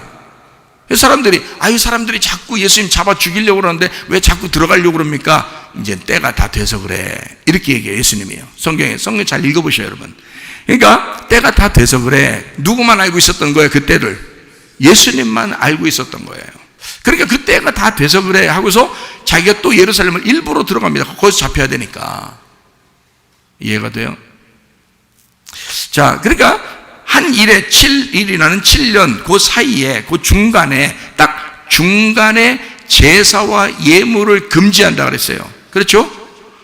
[SPEAKER 1] 사람들이 자꾸 예수님 잡아 죽이려고 그러는데 왜 자꾸 들어가려고 그럽니까? 이제 때가 다 돼서 그래. 이렇게 얘기해요, 예수님이요. 성경 잘 읽어보셔요, 여러분. 그러니까 때가 다 돼서 그래. 누구만 알고 있었던 거예요, 그 때를? 예수님만 알고 있었던 거예요. 그러니까 그 때가 다 돼서 그래 하고서 자기가 또 예루살렘을 일부러 들어갑니다. 거기서 잡혀야 되니까. 이해가 돼요? 자, 그러니까 한 일에 7일이라는 7년 그 사이에, 그 중간에, 딱 중간에 제사와 예물을 금지한다 그랬어요. 그렇죠?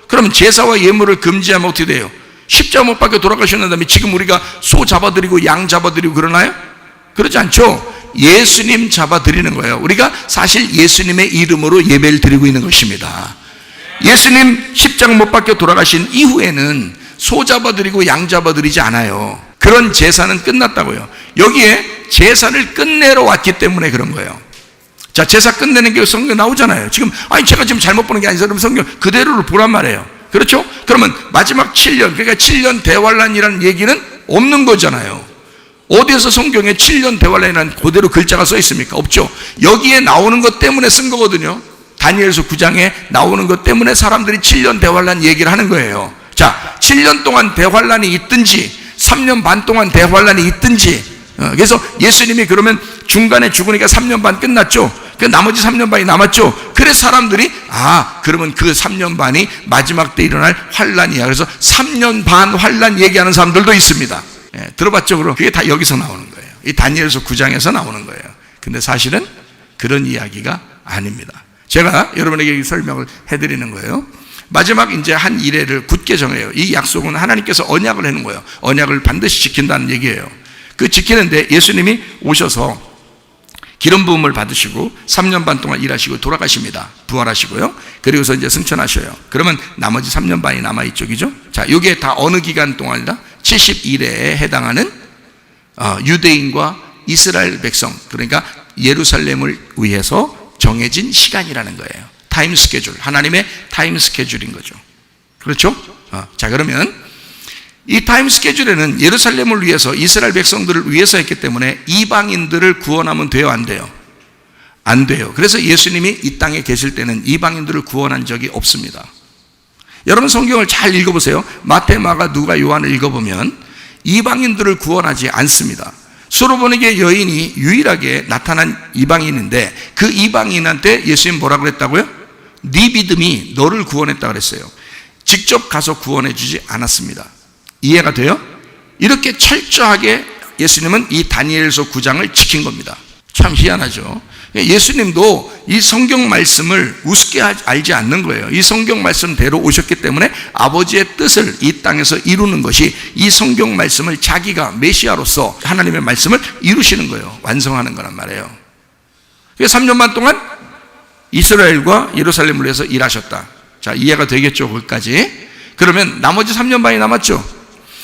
[SPEAKER 1] 그러면 제사와 예물을 금지하면 어떻게 돼요? 십자가 못 박혀 돌아가셨는 다음에 지금 우리가 소 잡아드리고 양 잡아드리고 그러나요? 그러지 않죠? 예수님 잡아드리는 거예요. 우리가 사실 예수님의 이름으로 예배를 드리고 있는 것입니다. 예수님 십자가 못 박혀 돌아가신 이후에는 소 잡아드리고 양 잡아드리지 않아요. 그런 제사는 끝났다고요. 여기에 제사를 끝내러 왔기 때문에 그런 거예요. 자, 제사 끝내는 게 성경에 나오잖아요. 제가 지금 잘못 보는 게 아니라 그럼 성경 그대로를 보란 말이에요. 그렇죠? 그러면 마지막 7년, 그러니까 7년 대환란이라는 얘기는 없는 거잖아요. 어디에서 성경에 7년 대환란이라는 그대로 글자가 써 있습니까? 없죠. 여기에 나오는 것 때문에 쓴 거거든요. 다니엘서 9장에 나오는 것 때문에 사람들이 7년 대환란 얘기를 하는 거예요. 자, 7년 동안 대환란이 있든지 3년 반 동안 대환란이 있든지, 그래서 예수님이 그러면 중간에 죽으니까 3년 반 끝났죠. 그 나머지 3년 반이 남았죠. 그래서 사람들이 그러면 그 3년 반이 마지막 때 일어날 환란이야. 그래서 3년 반 환란 얘기하는 사람들도 있습니다. 들어봤죠? 그럼 그게 다 여기서 나오는 거예요. 이 다니엘서 9장에서 나오는 거예요. 근데 사실은 그런 이야기가 아닙니다. 제가 여러분에게 설명을 해드리는 거예요. 마지막 이제 한 일회를 굳게 정해요. 이 약속은 하나님께서 언약을 해놓은 거예요. 언약을 반드시 지킨다는 얘기예요. 그 지키는데 예수님이 오셔서 기름 부음을 받으시고 3년 반 동안 일하시고 돌아가십니다. 부활하시고요. 그리고서 이제 승천하셔요. 그러면 나머지 3년 반이 남아있죠. 그죠? 자, 이게 다 어느 기간 동안이다? 70일에 해당하는 유대인과 이스라엘 백성, 그러니까 예루살렘을 위해서 정해진 시간이라는 거예요. 타임 스케줄, 하나님의 타임 스케줄인 거죠. 그렇죠? 자, 그러면 이 타임 스케줄에는 예루살렘을 위해서, 이스라엘 백성들을 위해서 했기 때문에 이방인들을 구원하면 돼요, 안 돼요? 안 돼요. 그래서 예수님이 이 땅에 계실 때는 이방인들을 구원한 적이 없습니다. 여러분 성경을 잘 읽어보세요. 마태, 마가, 누가, 요한을 읽어보면 이방인들을 구원하지 않습니다. 수로보니게 여인이 유일하게 나타난 이방인인데 그 이방인한테 예수님 뭐라고 그랬다고요? 네 믿음이 너를 구원했다 그랬어요. 직접 가서 구원해 주지 않았습니다. 이해가 돼요? 이렇게 철저하게 예수님은 이 다니엘서 9장을 지킨 겁니다. 참 희한하죠. 예수님도 이 성경 말씀을 우습게 알지 않는 거예요. 이 성경 말씀대로 오셨기 때문에 아버지의 뜻을 이 땅에서 이루는 것이 이 성경 말씀을 자기가 메시아로서 하나님의 말씀을 이루시는 거예요. 완성하는 거란 말이에요. 그래서 3년 반 동안 이스라엘과 예루살렘을 위해서 일하셨다. 자, 이해가 되겠죠, 거기까지? 그러면 나머지 3년 반이 남았죠.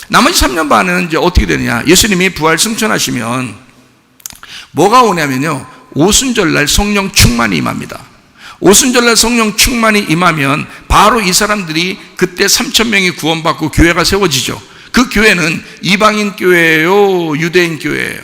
[SPEAKER 1] 나머지 3년 반은 이제 어떻게 되느냐? 예수님이 부활 승천하시면 뭐가 오냐면요, 오순절날 성령 충만이 임합니다. 오순절날 성령 충만이 임하면 바로 이 사람들이 그때 3,000명이 구원받고 교회가 세워지죠. 그 교회는 이방인 교회예요, 유대인 교회예요?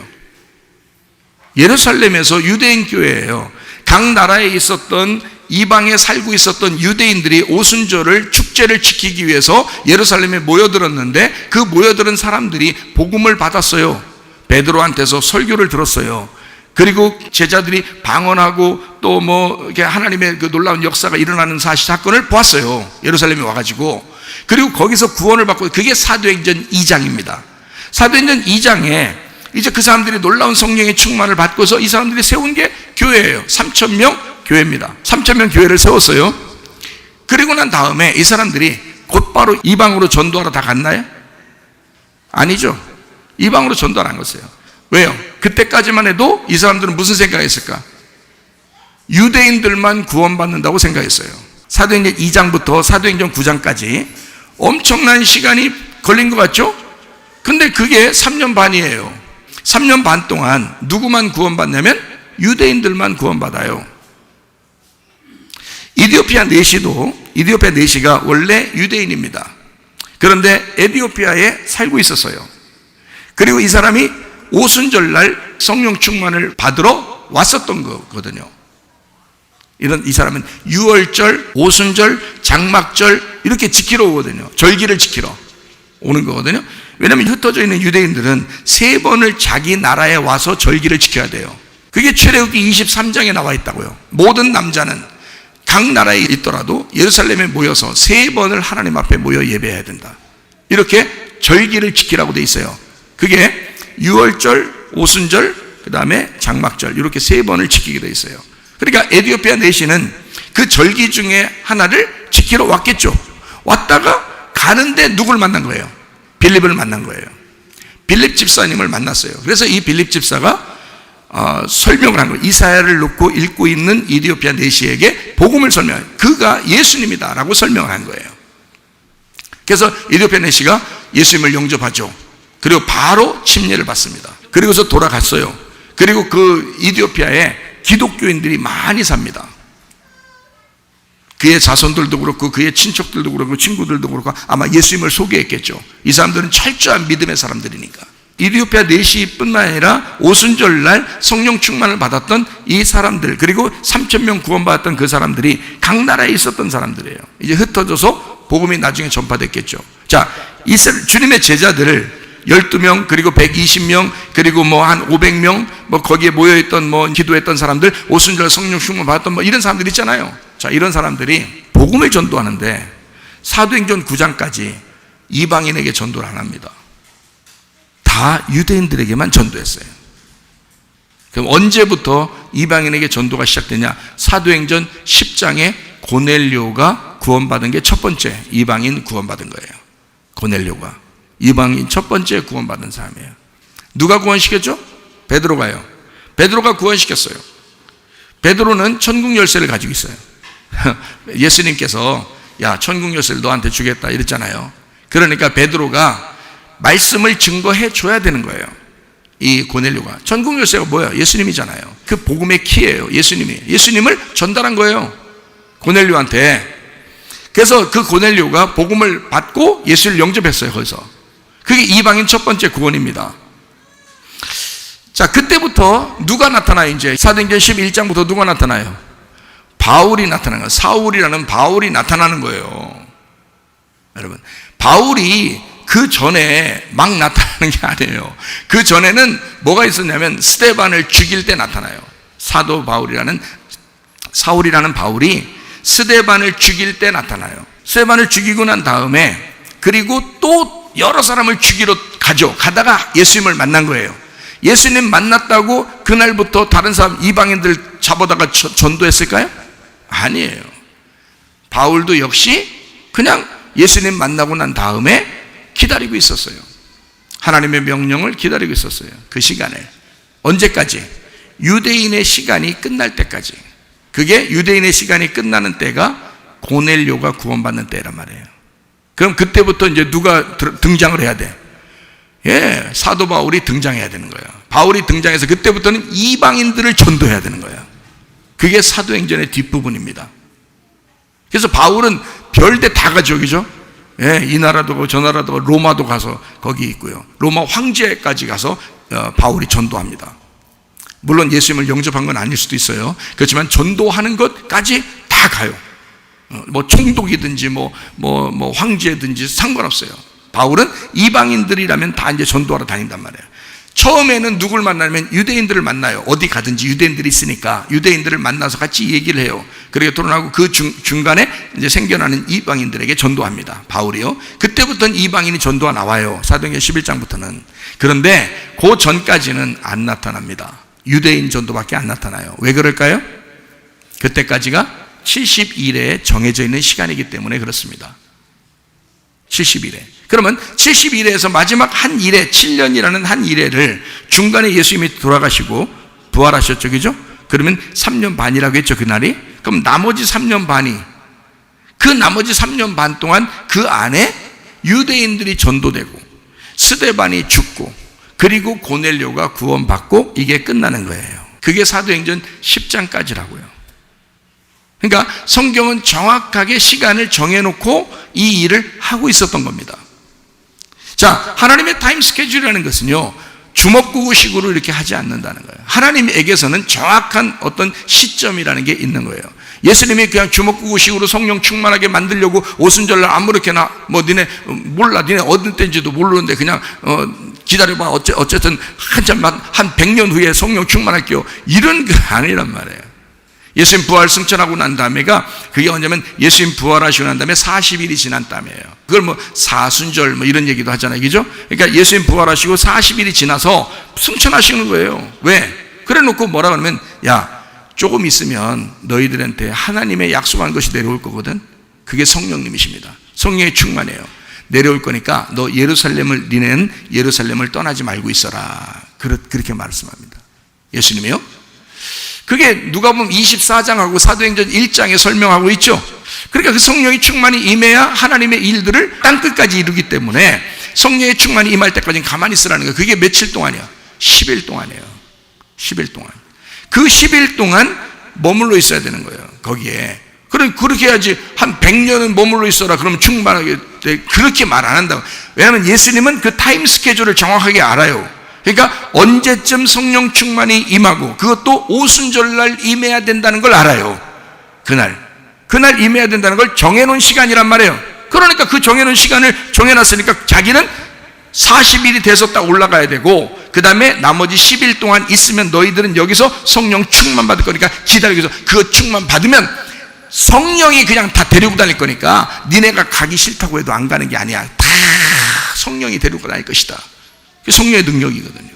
[SPEAKER 1] 예루살렘에서 유대인 교회예요. 각 나라에 있었던 이방에 살고 있었던 유대인들이 오순절을 축제를 지키기 위해서 예루살렘에 모여들었는데 그 모여들은 사람들이 복음을 받았어요. 베드로한테서 설교를 들었어요. 그리고 제자들이 방언하고 또 뭐 이렇게 하나님의 그 놀라운 역사가 일어나는 사건을 보았어요. 예루살렘에 와가지고. 그리고 거기서 구원을 받고, 그게 사도행전 2장입니다. 사도행전 2장에 이제 그 사람들이 놀라운 성령의 충만을 받고서 이 사람들이 세운 게 교회예요. 3,000명 교회입니다. 3,000명 교회를 세웠어요. 그리고 난 다음에 이 사람들이 곧바로 이방으로 전도하러 다 갔나요? 아니죠. 이방으로 전도하러 안 갔어요. 왜요? 그때까지만 해도 이 사람들은 무슨 생각했을까? 유대인들만 구원받는다고 생각했어요. 사도행전 2장부터 사도행전 9장까지 엄청난 시간이 걸린 것 같죠? 근데 그게 3년 반이에요. 3년 반 동안 누구만 구원받냐면 유대인들만 구원받아요. 이디오피아 내시가 원래 유대인입니다. 그런데 에티오피아에 살고 있었어요. 그리고 이 사람이 오순절날 성령 충만을 받으러 왔었던 거거든요. 이 사람은 유월절, 오순절, 장막절 이렇게 지키러 오거든요. 절기를 지키러 오는 거거든요. 왜냐하면 흩어져 있는 유대인들은 3번을 자기 나라에 와서 절기를 지켜야 돼요. 그게 출애굽기 23장에 나와 있다고요. 모든 남자는 각 나라에 있더라도 예루살렘에 모여서 3번을 하나님 앞에 모여 예배해야 된다. 이렇게 절기를 지키라고 돼 있어요. 그게 유월절, 오순절, 그 다음에 장막절 이렇게 3번을 지키게 돼 있어요. 그러니까 에티오피아 내시는 그 절기 중에 하나를 지키러 왔겠죠. 왔다가 가는데 누굴 만난 거예요? 빌립을 만난 거예요. 빌립 집사님을 만났어요. 그래서 이 빌립 집사가 설명을 한 거예요. 이사야를 놓고 읽고 있는 이디오피아 내시에게 복음을 설명해요. 그가 예수님이다 라고 설명을 한 거예요. 그래서 이디오피아 내시가 예수님을 영접하죠. 그리고 바로 침례를 받습니다. 그리고서 돌아갔어요. 그리고 그 이디오피아에 기독교인들이 많이 삽니다. 그의 자손들도 그렇고 그의 친척들도 그렇고 친구들도 그렇고 아마 예수님을 소개했겠죠. 이 사람들은 철저한 믿음의 사람들이니까. 이디오피아 내시뿐만 아니라 오순절날 성령 충만을 받았던 이 사람들, 그리고 3,000명 구원받았던 그 사람들이 각 나라에 있었던 사람들이에요. 이제 흩어져서 복음이 나중에 전파됐겠죠. 자, 주님의 제자들을 12명, 그리고 120명, 그리고 뭐 한 500명, 뭐 거기에 모여있던 뭐 기도했던 사람들, 오순절 성령 충만 받았던 뭐 이런 사람들 있잖아요. 자, 이런 사람들이 복음을 전도하는데 사도행전 9장까지 이방인에게 전도를 안 합니다. 다 유대인들에게만 전도했어요. 그럼 언제부터 이방인에게 전도가 시작되냐? 사도행전 10장에 고넬료가 구원받은 게 첫 번째 이방인 구원받은 거예요. 고넬료가 이방인 첫 번째 구원받은 사람이에요. 누가 구원시켰죠? 베드로가요. 베드로가 구원시켰어요. 베드로는 천국 열쇠를 가지고 있어요. 예수님께서 야, 천국 열쇠를 너한테 주겠다 이랬잖아요. 그러니까 베드로가 말씀을 증거해 줘야 되는 거예요. 이 고넬료가. 천국 열쇠가 뭐야? 예수님이잖아요. 그 복음의 키예요. 예수님을 전달한 거예요, 고넬료한테. 그래서 그 고넬료가 복음을 받고 예수를 영접했어요. 거기서. 그게 이방인 첫 번째 구원입니다. 자, 그때부터 누가 나타나요? 이제 사도행전 11장부터 누가 나타나요? 바울이 나타나는 거예요. 사울이라는 바울이 나타나는 거예요. 여러분, 바울이 그 전에 막 나타나는 게 아니에요. 그 전에는 뭐가 있었냐면 스데반을 죽일 때 나타나요. 사도 바울이라는, 사울이라는 바울이 스데반을 죽일 때 나타나요. 스데반을 죽이고 난 다음에 그리고 또 여러 사람을 죽이러 가다가 예수님을 만난 거예요. 예수님 만났다고 그날부터 다른 사람 이방인들 잡아다가 전도했을까요? 아니에요. 바울도 역시 그냥 예수님 만나고 난 다음에 기다리고 있었어요. 하나님의 명령을 기다리고 있었어요. 그 시간에. 언제까지? 유대인의 시간이 끝날 때까지. 그게 유대인의 시간이 끝나는 때가 고넬료가 구원받는 때란 말이에요. 그럼 그때부터 이제 누가 등장을 해야 돼? 예, 사도 바울이 등장해야 되는 거예요. 바울이 등장해서 그때부터는 이방인들을 전도해야 되는 거예요. 그게 사도행전의 뒷부분입니다. 그래서 바울은 별데 다 가죠, 그죠? 예, 이 나라도 가고 저 나라도 가고 로마도 가서 거기 있고요. 로마 황제까지 가서 바울이 전도합니다. 물론 예수님을 영접한 건 아닐 수도 있어요. 그렇지만 전도하는 것까지 다 가요. 뭐 총독이든지 뭐 황제든지 상관없어요. 바울은 이방인들이라면 다 이제 전도하러 다닌단 말이에요. 처음에는 누굴 만나면 유대인들을 만나요. 어디 가든지 유대인들이 있으니까 유대인들을 만나서 같이 얘기를 해요. 그리고 토론하고 그 중간에 이제 생겨나는 이방인들에게 전도합니다. 바울이요. 그때부터는 이방인이 전도가 나와요. 사도행전 11장부터는. 그런데 그 전까지는 안 나타납니다. 유대인 전도밖에 안 나타나요. 왜 그럴까요? 그때까지가 70일에 정해져 있는 시간이기 때문에 그렇습니다. 70일에. 그러면 70일에서 마지막 한 일에, 7년이라는 한 일회를 중간에 예수님이 돌아가시고 부활하셨죠, 그죠? 그러면 3년 반이라고 했죠, 그날이. 그럼 나머지 3년 반이, 그 나머지 3년 반 동안 그 안에 유대인들이 전도되고 스데반이 죽고 그리고 고넬료가 구원받고 이게 끝나는 거예요. 그게 사도행전 10장까지라고요. 그러니까 성경은 정확하게 시간을 정해놓고 이 일을 하고 있었던 겁니다. 자, 하나님의 타임 스케줄이라는 것은요, 주먹구구식으로 이렇게 하지 않는다는 거예요. 하나님에게서는 정확한 어떤 시점이라는 게 있는 거예요. 예수님이 그냥 주먹구구식으로 성령 충만하게 만들려고 오순절날 아무렇게나 니네 몰라, 니네 어느 때인지도 모르는데 그냥 기다려봐, 어쨌든 한참만 한 100년 후에 성령 충만할게요, 이런 게 아니란 말이에요. 예수님 부활 승천하고 난 다음에가, 그게 언제면 예수님 부활하시고 난 다음에 40일이 지난 다음에요. 그걸 사순절 이런 얘기도 하잖아요, 그죠? 그러니까 예수님 부활하시고 40일이 지나서 승천하시는 거예요. 왜? 그래 놓고 뭐라 그러면, 야, 조금 있으면 너희들한테 하나님의 약속한 것이 내려올 거거든. 그게 성령님이십니다. 성령의 충만해요. 내려올 거니까 너 니네는 예루살렘을 떠나지 말고 있어라. 그렇게 말씀합니다. 예수님이요. 그게 누가복음 24장하고 사도행전 1장에 설명하고 있죠. 그러니까 그 성령의 충만이 임해야 하나님의 일들을 땅끝까지 이루기 때문에 성령의 충만이 임할 때까지는 가만히 있으라는 거예요. 그게 며칠 동안이야? 10일 동안이에요. 10일 동안. 그 10일 동안 머물러 있어야 되는 거예요, 거기에. 그렇게 해야지. 한 100년은 머물러 있어라 그러면 충만하게 돼. 그렇게 말 안 한다고. 왜냐하면 예수님은 그 타임 스케줄을 정확하게 알아요. 그러니까 언제쯤 성령 충만이 임하고 그것도 오순절날 임해야 된다는 걸 알아요. 그날 임해야 된다는 걸 정해놓은 시간이란 말이에요. 그러니까 그 정해놓은 시간을 정해놨으니까 자기는 40일이 돼서 딱 올라가야 되고, 그 다음에 나머지 10일 동안 있으면 너희들은 여기서 성령 충만 받을 거니까 기다리고 있어. 그거 충만 받으면 성령이 그냥 다 데리고 다닐 거니까 니네가 가기 싫다고 해도 안 가는 게 아니야. 다 성령이 데리고 다닐 것이다. 성령의 능력이거든요.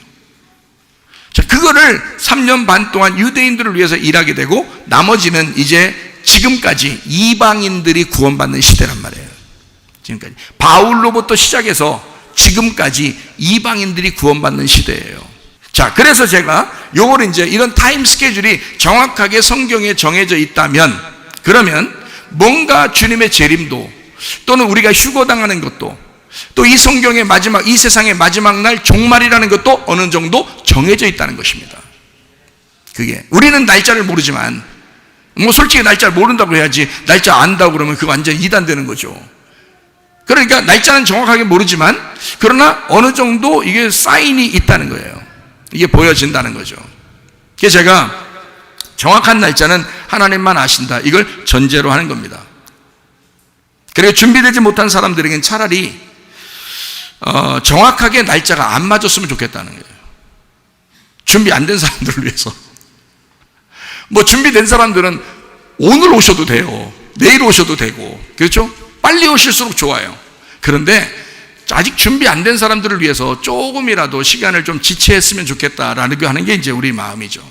[SPEAKER 1] 자, 그거를 3년 반 동안 유대인들을 위해서 일하게 되고, 나머지는 이제 지금까지 이방인들이 구원받는 시대란 말이에요. 지금까지 바울로부터 시작해서 지금까지 이방인들이 구원받는 시대예요. 자, 그래서 제가 요걸 이제 이런 타임 스케줄이 정확하게 성경에 정해져 있다면, 그러면 뭔가 주님의 재림도 또는 우리가 휴거당하는 것도 또 이 성경의 마지막, 이 세상의 마지막 날 종말이라는 것도 어느 정도 정해져 있다는 것입니다. 그게 우리는 날짜를 모르지만, 뭐 솔직히 날짜를 모른다고 해야지, 날짜 안다고 그러면 그거 완전 이단되는 거죠. 그러니까 날짜는 정확하게 모르지만 그러나 어느 정도 이게 사인이 있다는 거예요. 이게 보여진다는 거죠. 그래서 제가 정확한 날짜는 하나님만 아신다, 이걸 전제로 하는 겁니다. 그리고 준비되지 못한 사람들에게는 차라리 정확하게 날짜가 안 맞았으면 좋겠다는 거예요. 준비 안 된 사람들을 위해서. 뭐 준비된 사람들은 오늘 오셔도 돼요. 내일 오셔도 되고, 그렇죠? 빨리 오실수록 좋아요. 그런데 아직 준비 안 된 사람들을 위해서 조금이라도 시간을 좀 지체했으면 좋겠다라는 거 하는 게 이제 우리 마음이죠.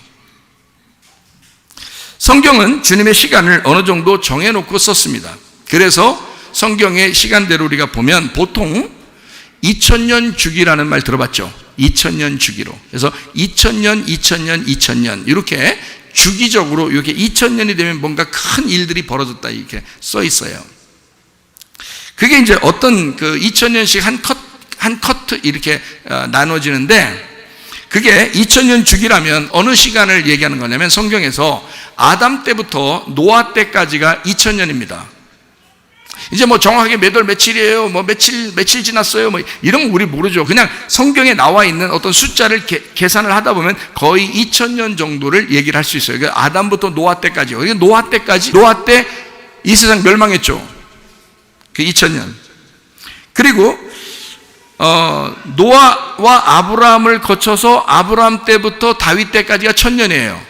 [SPEAKER 1] 성경은 주님의 시간을 어느 정도 정해놓고 썼습니다. 그래서 성경의 시간대로 우리가 보면 보통 2000년 주기라는 말 들어봤죠? 2000년 주기로. 그래서 2000년, 2000년, 2000년 이렇게 주기적으로 이렇게 2000년이 되면 뭔가 큰 일들이 벌어졌다 이렇게 써 있어요. 그게 이제 어떤 그 2000년씩 한 커트 이렇게 나눠지는데, 그게 2000년 주기라면 어느 시간을 얘기하는 거냐면 성경에서 아담 때부터 노아 때까지가 2000년입니다. 이제 뭐 정확하게 몇 월 며칠이에요, 뭐 며칠 지났어요, 뭐 이런 거 우리 모르죠. 그냥 성경에 나와 있는 어떤 숫자를 계산을 하다 보면 거의 2000년 정도를 얘기를 할 수 있어요. 그러니까 아담부터 노아 때까지요. 노아 때까지, 노아 때 이 세상 멸망했죠. 그 2000년. 그리고 노아와 아브라함을 거쳐서 아브라함 때부터 다윗 때까지가 1000년이에요.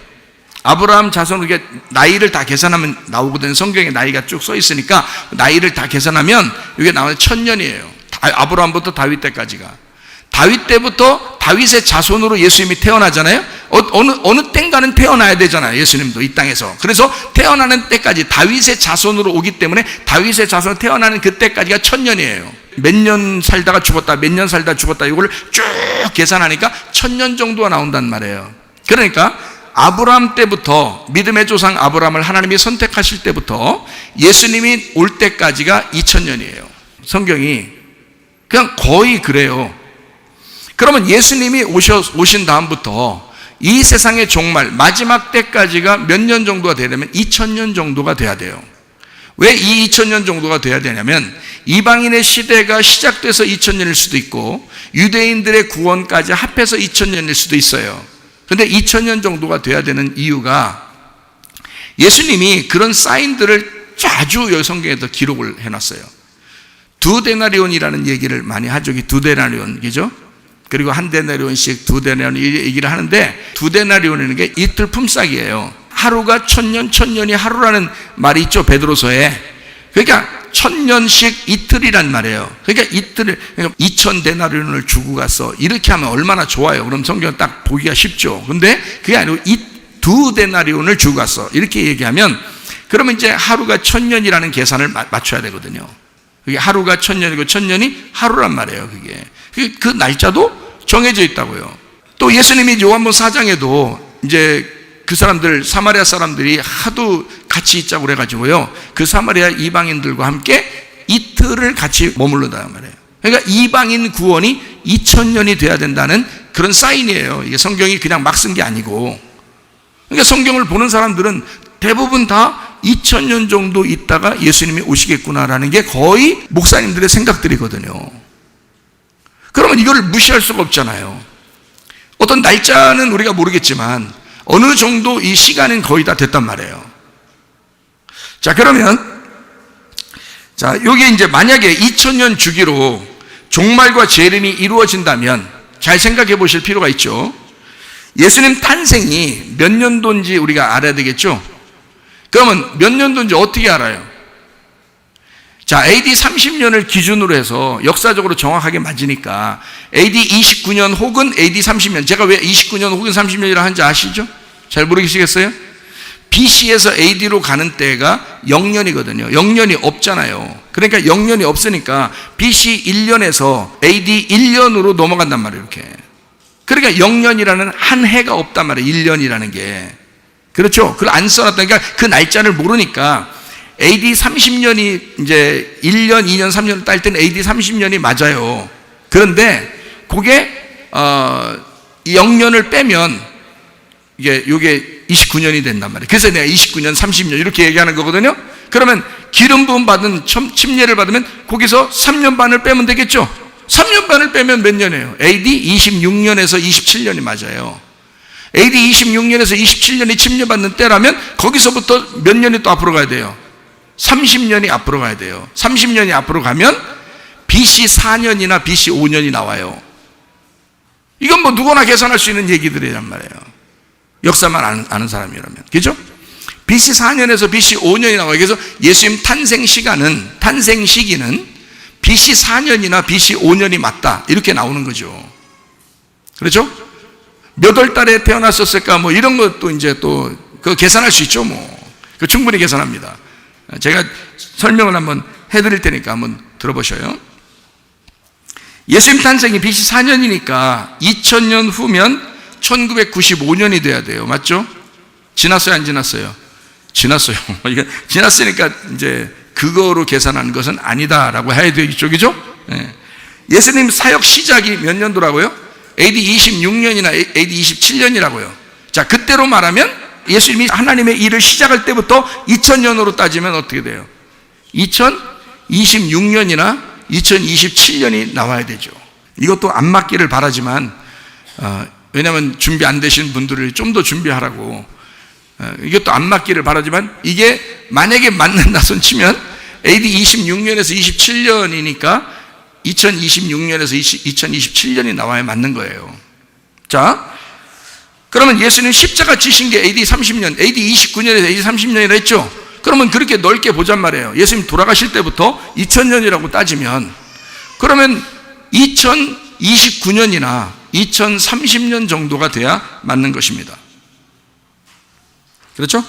[SPEAKER 1] 아브라함 자손, 이게 나이를 다 계산하면 나오거든요. 성경에 나이가 쭉 써 있으니까 나이를 다 계산하면 이게 나오는 1000년이에요. 아브라함부터 다윗 때까지가. 다윗 때부터 다윗의 자손으로 예수님이 태어나잖아요. 어느 땐가는 태어나야 되잖아요. 예수님도 이 땅에서. 그래서 태어나는 때까지 다윗의 자손으로 오기 때문에 다윗의 자손으로 태어나는 그때까지가 1000년이에요. 몇 년 살다가 죽었다, 몇 년 살다 죽었다, 이걸 쭉 계산하니까 1000년 정도가 나온단 말이에요. 그러니까 아브라함 때부터, 믿음의 조상 아브라함을 하나님이 선택하실 때부터 예수님이 올 때까지가 2000년이에요. 성경이 그냥 거의 그래요. 그러면 예수님이 오신 다음부터 이 세상의 종말, 마지막 때까지가 몇 년 정도가 되려면 2000년 정도가 돼야 돼요. 왜 이 2000년 정도가 돼야 되냐면 이방인의 시대가 시작돼서 2000년일 수도 있고 유대인들의 구원까지 합해서 2000년일 수도 있어요. 그런데 2000년 정도가 돼야 되는 이유가 예수님이 그런 사인들을 자주 성경에서 기록을 해놨어요. 2데나리온이라는 얘기를 많이 하죠. 2데나리온이죠. 그리고 1데나리온씩 2데나리온 얘기를 하는데 2데나리온이라는 게 이틀 품삯이에요. 하루가 1000년, 1000년이 하루라는 말이 있죠, 베드로서에. 그러니까 1000년씩 이틀이란 말이에요. 그러니까 이틀을, 그러니까 2000데나리온을 주고 갔어, 이렇게 하면 얼마나 좋아요. 그럼 성경은 딱 보기가 쉽죠. 근데 그게 아니고 2데나리온을 주고 갔어, 이렇게 얘기하면 그러면 이제 하루가 1000년이라는 계산을 맞춰야 되거든요. 그게 하루가 1000년이고 1000년이 하루란 말이에요. 그게 그 날짜도 정해져 있다고요. 또 예수님이 요한복음 4장에도 이제 그 사람들, 사마리아 사람들이 하도 같이 있자고 그래가지고요, 그 사마리아 이방인들과 함께 이틀을 같이 머무르다 말이에요. 그러니까 이방인 구원이 2000년이 돼야 된다는 그런 사인이에요. 이게 성경이 그냥 막 쓴 게 아니고. 그러니까 성경을 보는 사람들은 대부분 다 2000년 정도 있다가 예수님이 오시겠구나라는 게 거의 목사님들의 생각들이거든요. 그러면 이거를 무시할 수가 없잖아요. 어떤 날짜는 우리가 모르겠지만 어느 정도 이 시간은 거의 다 됐단 말이에요. 자, 그러면 여기 이제 만약에 2000년 주기로 종말과 재림이 이루어진다면 잘 생각해 보실 필요가 있죠. 예수님 탄생이 몇 년도인지 우리가 알아야 되겠죠. 그러면 몇 년도인지 어떻게 알아요? 자, AD 30년을 기준으로 해서 역사적으로 정확하게 맞으니까 AD 29년 혹은 AD 30년, 제가 왜 29년 혹은 30년이라 하는지 아시죠? 잘 모르시겠어요? BC에서 AD로 가는 때가 0년이거든요. 0년이 없잖아요. 그러니까 0년이 없으니까 BC 1년에서 AD 1년으로 넘어간단 말이에요. 이렇게. 그러니까 0년이라는 한 해가 없단 말이에요. 1년이라는 게. 그렇죠? 그걸 안 써놨다니까 그 날짜를 모르니까 AD 30년이 이제 1년, 2년, 3년을 딸 때는 AD 30년이 맞아요. 그런데 그게 0년을 빼면 이게 29년이 된단 말이에요. 그래서 내가 29년, 30년 이렇게 얘기하는 거거든요. 그러면 기름 부음 받은 침례를 받으면 거기서 3년 반을 빼면 되겠죠. 3년 반을 빼면 몇 년이에요? AD 26년에서 27년이 맞아요. AD 26년에서 27년이 침례받는 때라면 거기서부터 몇 년이 또 앞으로 가야 돼요? 30년이 앞으로 가야 돼요. 30년이 앞으로 가면 BC 4년이나 BC 5년이 나와요. 이건 뭐 누구나 계산할 수 있는 얘기들이란 말이에요. 역사만 아는 사람이라면. 그죠? BC 4년에서 BC 5년이 나와요. 그래서 예수님 탄생 시기는 BC 4년이나 BC 5년이 맞다. 이렇게 나오는 거죠. 그렇죠? 몇 월 달에 태어났었을까? 뭐 이런 것도 이제 또 그 계산할 수 있죠. 뭐. 그 충분히 계산합니다. 제가 설명을 한번 해드릴 테니까 한번 들어보셔요. 예수님 탄생이 BC 4년이니까 2000년 후면 1995년이 돼야 돼요. 맞죠? 지났어요? 안 지났어요? 지났어요. 이게 지났으니까 이제 그거로 계산하는 것은 아니다라고 해야 되겠죠. 그죠? 예수님 사역 시작이 몇 년도라고요? AD 26년이나 AD 27년이라고요. 자, 그때로 말하면 예수님이 하나님의 일을 시작할 때부터 2000년으로 따지면 어떻게 돼요? 2026년이나 2027년이 나와야 되죠. 이것도 안 맞기를 바라지만 왜냐하면 준비 안 되신 분들을 좀 더 준비하라고 이것도 안 맞기를 바라지만 이게 만약에 맞는다 손 치면 AD 26년에서 27년이니까 2026년에서 2027년이 나와야 맞는 거예요. 자, 그러면 예수님 십자가 지신 게 AD 30년, AD 29년에서 AD 30년이라 했죠? 그러면 그렇게 넓게 보잔 말이에요. 예수님 돌아가실 때부터 2000년이라고 따지면 그러면 2029년이나 2030년 정도가 돼야 맞는 것입니다. 그렇죠?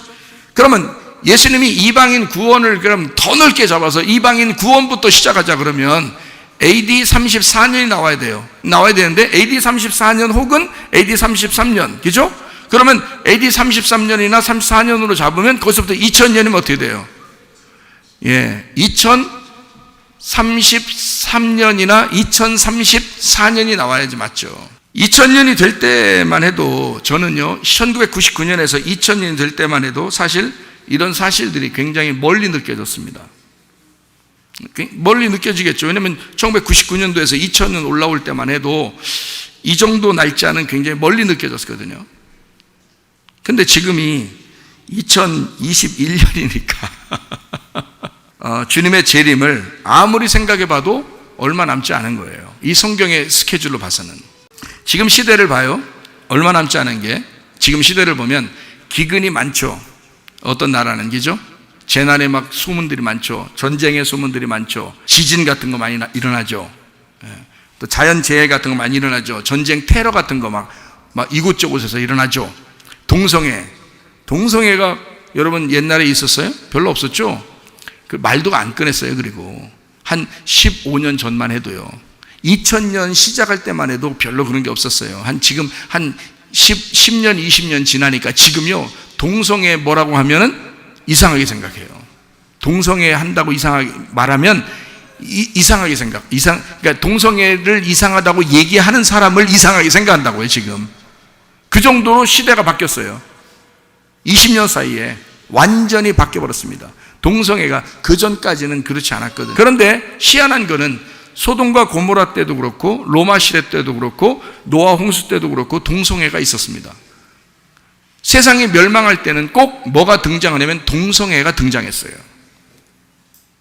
[SPEAKER 1] 그러면 예수님이 이방인 구원을 그럼 더 넓게 잡아서 이방인 구원부터 시작하자 그러면 AD 34년이 나와야 돼요. 나와야 되는데 AD 34년 혹은 AD 33년. 그죠? 그러면 AD 33년이나 34년으로 잡으면 거기서부터 2000년이면 어떻게 돼요? 2033년이나 2034년이 나와야지 맞죠. 2000년이 될 때만 해도 저는요 1999년에서 2000년이 될 때만 해도 사실 이런 사실들이 굉장히 멀리 느껴졌습니다. 멀리 느껴지겠죠. 왜냐하면 1999년도에서 2000년 올라올 때만 해도 이 정도 날짜는 굉장히 멀리 느껴졌거든요. 근데 지금이 2021년이니까 주님의 재림을 아무리 생각해 봐도 얼마 남지 않은 거예요. 이 성경의 스케줄로 봐서는. 지금 시대를 봐요. 얼마 남지 않은 게 지금 시대를 보면 기근이 많죠. 어떤 나라는 기죠? 재난의 막 소문들이 많죠. 전쟁의 소문들이 많죠. 지진 같은 거 많이 일어나죠. 또 자연재해 같은 거 많이 일어나죠. 전쟁 테러 같은 거 막 이곳저곳에서 일어나죠. 동성애가 여러분 옛날에 있었어요? 별로 없었죠? 그 말도 안 꺼냈어요. 그리고 한 15년 전만 해도요. 2000년 시작할 때만 해도 별로 그런 게 없었어요. 지금 한 10년, 20년 지나니까 지금요. 동성애 뭐라고 하면은 이상하게 생각해요. 동성애 한다고 이상하게 말하면 이상하게 그러니까 동성애를 이상하다고 얘기하는 사람을 이상하게 생각한다고요, 지금. 그 정도로 시대가 바뀌었어요. 20년 사이에 완전히 바뀌어버렸습니다. 동성애가 그 전까지는 그렇지 않았거든요. 그런데 희한한 거는 소돔과 고모라 때도 그렇고 로마 시대 때도 그렇고 노아 홍수 때도 그렇고 동성애가 있었습니다. 세상이 멸망할 때는 꼭 뭐가 등장하냐면 동성애가 등장했어요.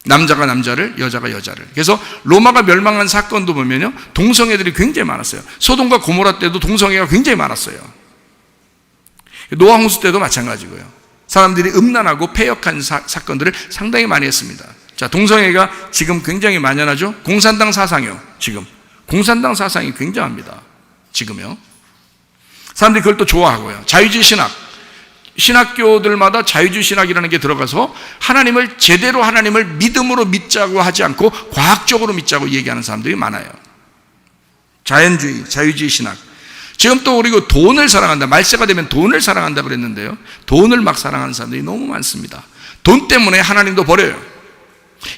[SPEAKER 1] 남자가 남자를, 여자가 여자를. 그래서 로마가 멸망한 사건도 보면요, 동성애들이 굉장히 많았어요. 소돔과 고모라 때도 동성애가 굉장히 많았어요. 노아 홍수 때도 마찬가지고요. 사람들이 음란하고 패역한 사건들을 상당히 많이 했습니다. 자, 동성애가 지금 굉장히 만연하죠. 공산당 사상이요. 지금 공산당 사상이 굉장합니다. 지금요. 사람들이 그걸 또 좋아하고요. 자유주의 신학, 신학교들마다 자유주의 신학이라는 게 들어가서 제대로 하나님을 믿음으로 믿자고 하지 않고 과학적으로 믿자고 얘기하는 사람들이 많아요. 자연주의, 자유주의 신학. 지금 또 그리고 돈을 사랑한다. 말세가 되면 돈을 사랑한다 그랬는데요. 돈을 막 사랑하는 사람들이 너무 많습니다. 돈 때문에 하나님도 버려요.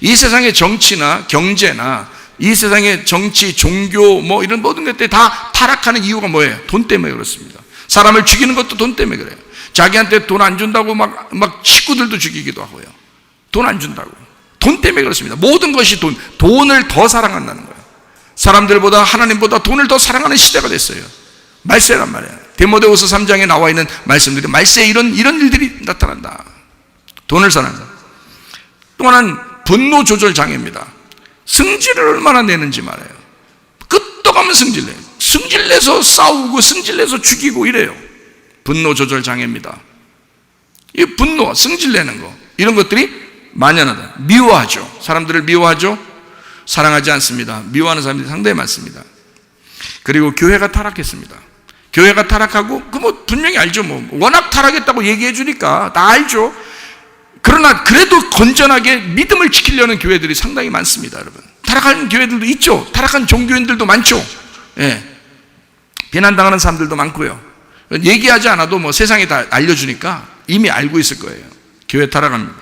[SPEAKER 1] 이 세상의 정치나 경제나 이 세상의 정치, 종교 뭐 이런 모든 것들이 다 타락하는 이유가 뭐예요? 돈 때문에 그렇습니다. 사람을 죽이는 것도 돈 때문에 그래요. 자기한테 돈 안 준다고 막 식구들도 죽이기도 하고요. 돈 안 준다고. 돈 때문에 그렇습니다. 모든 것이 돈을 더 사랑한다는 거예요. 사람들보다 하나님보다 돈을 더 사랑하는 시대가 됐어요. 말세란 말이에요. 디모데후서 3장에 나와 있는 말씀들이 말세에 이런 일들이 나타난다. 돈을 사랑한다. 또 하나는 분노 조절 장애입니다. 승질을 얼마나 내는지 말해요. 끄떡 하면 승질내요. 승질내서 싸우고 승질내서 죽이고 이래요. 분노 조절 장애입니다. 이 분노, 승질내는 거 이런 것들이 만연하다. 미워하죠. 사람들을 미워하죠. 사랑하지 않습니다. 미워하는 사람들이 상당히 많습니다. 그리고 교회가 타락했습니다. 교회가 타락하고 뭐 분명히 알죠. 뭐 워낙 타락했다고 얘기해 주니까 다 알죠. 그러나 그래도 건전하게 믿음을 지키려는 교회들이 상당히 많습니다, 여러분. 타락한 교회들도 있죠. 타락한 종교인들도 많죠. 예. 비난당하는 사람들도 많고요. 얘기하지 않아도 뭐 세상에 다 알려주니까 이미 알고 있을 거예요. 교회 타락합니다.